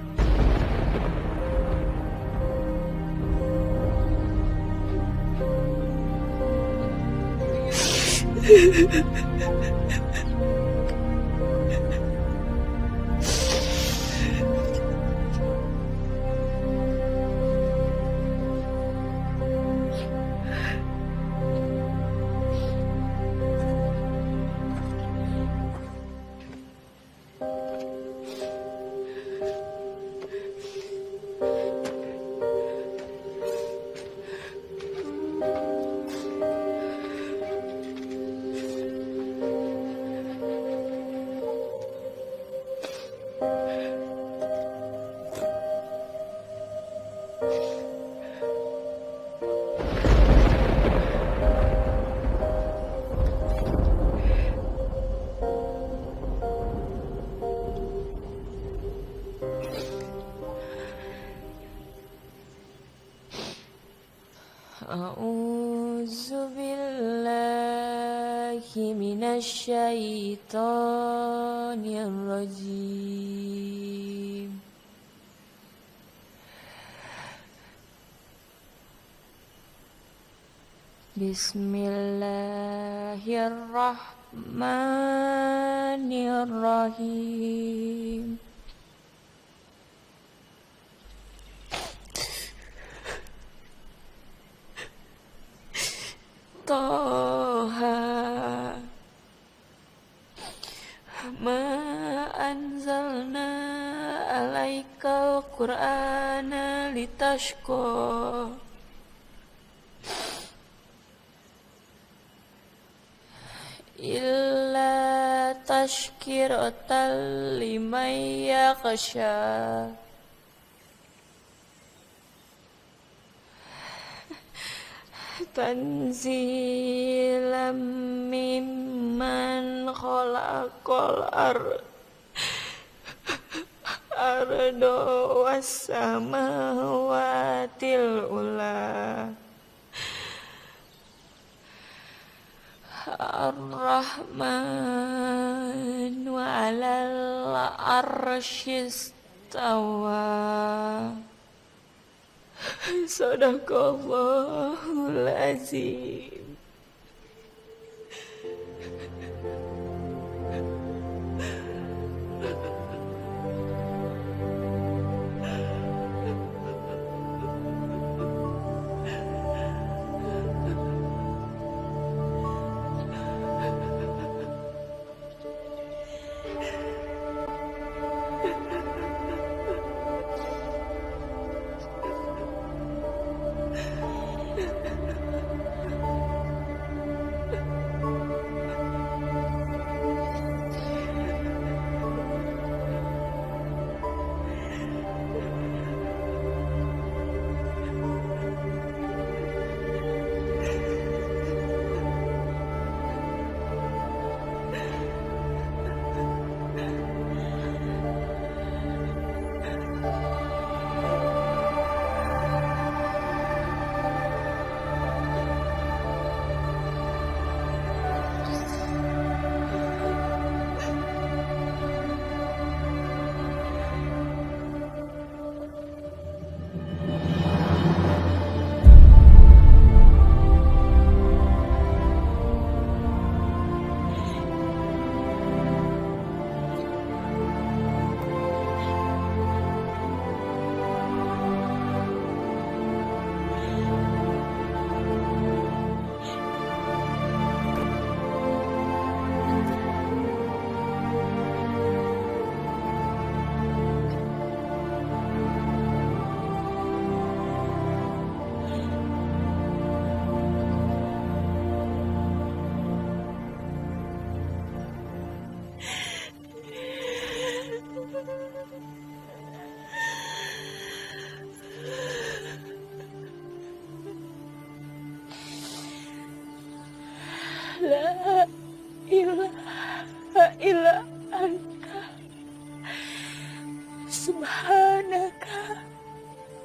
A'udzu billahi minasyaitonir rajim. Bismillahirrahmanirrahim. Toha ma anzalna alaikal qur'ana litashqa illa tashkiratan liman yakhsha. Tanzilam mimman khalaqal ardo wassamawatil ula. Ar-Rahman wa 'alal arsyistawa. Sadaqallahul azim. La ilaha illa anta subhanaka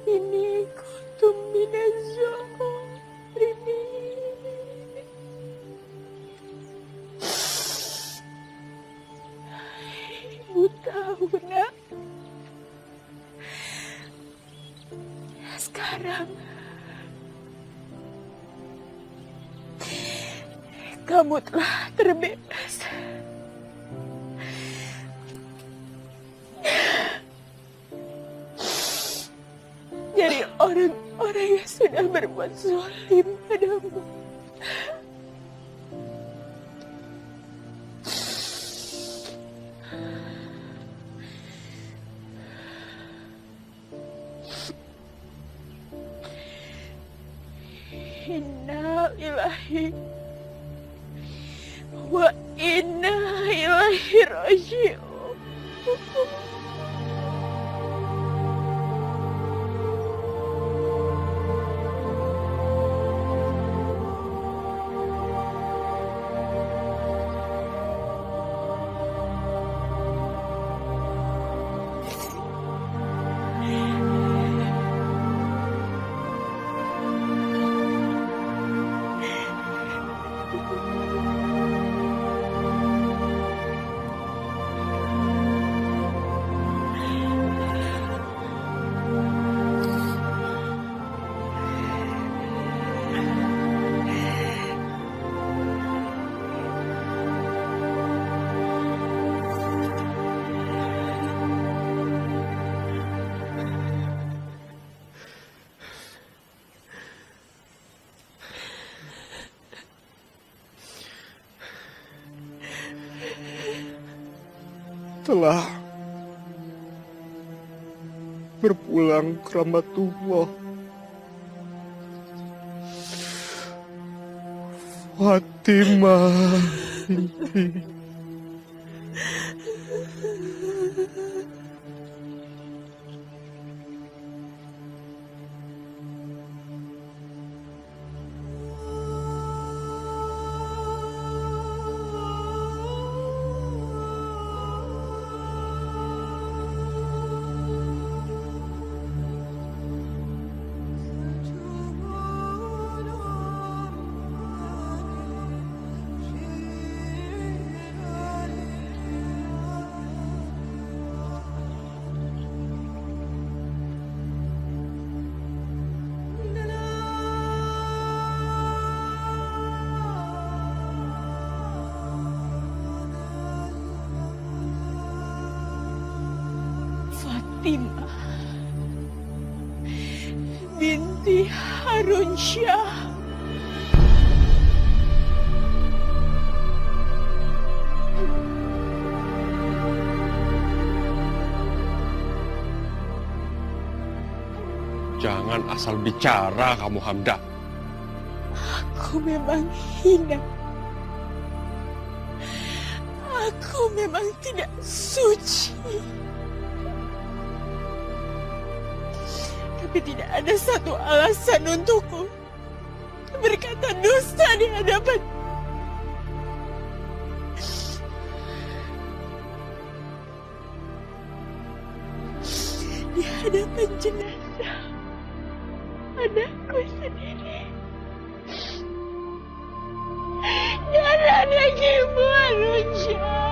inni kuntu minaz zalimin. Ibu tahu nak, sekarang kamu telah terbebas dari orang-orang yang sudah berbuat zalim padamu. Inna lillahi wa inna ilaihi raji'un. telah berpulang ke rahmatullah. Fatimah binti Fatimah binti Harun Syah. Jangan asal bicara kamu, Hamdah. Aku memang hina. Aku memang tidak suci. Tapi tidak ada satu alasan untukku berkata dusta di hadapan. Di hadapan jenazah anakku sendiri. Dan anak ibu Harun Syah.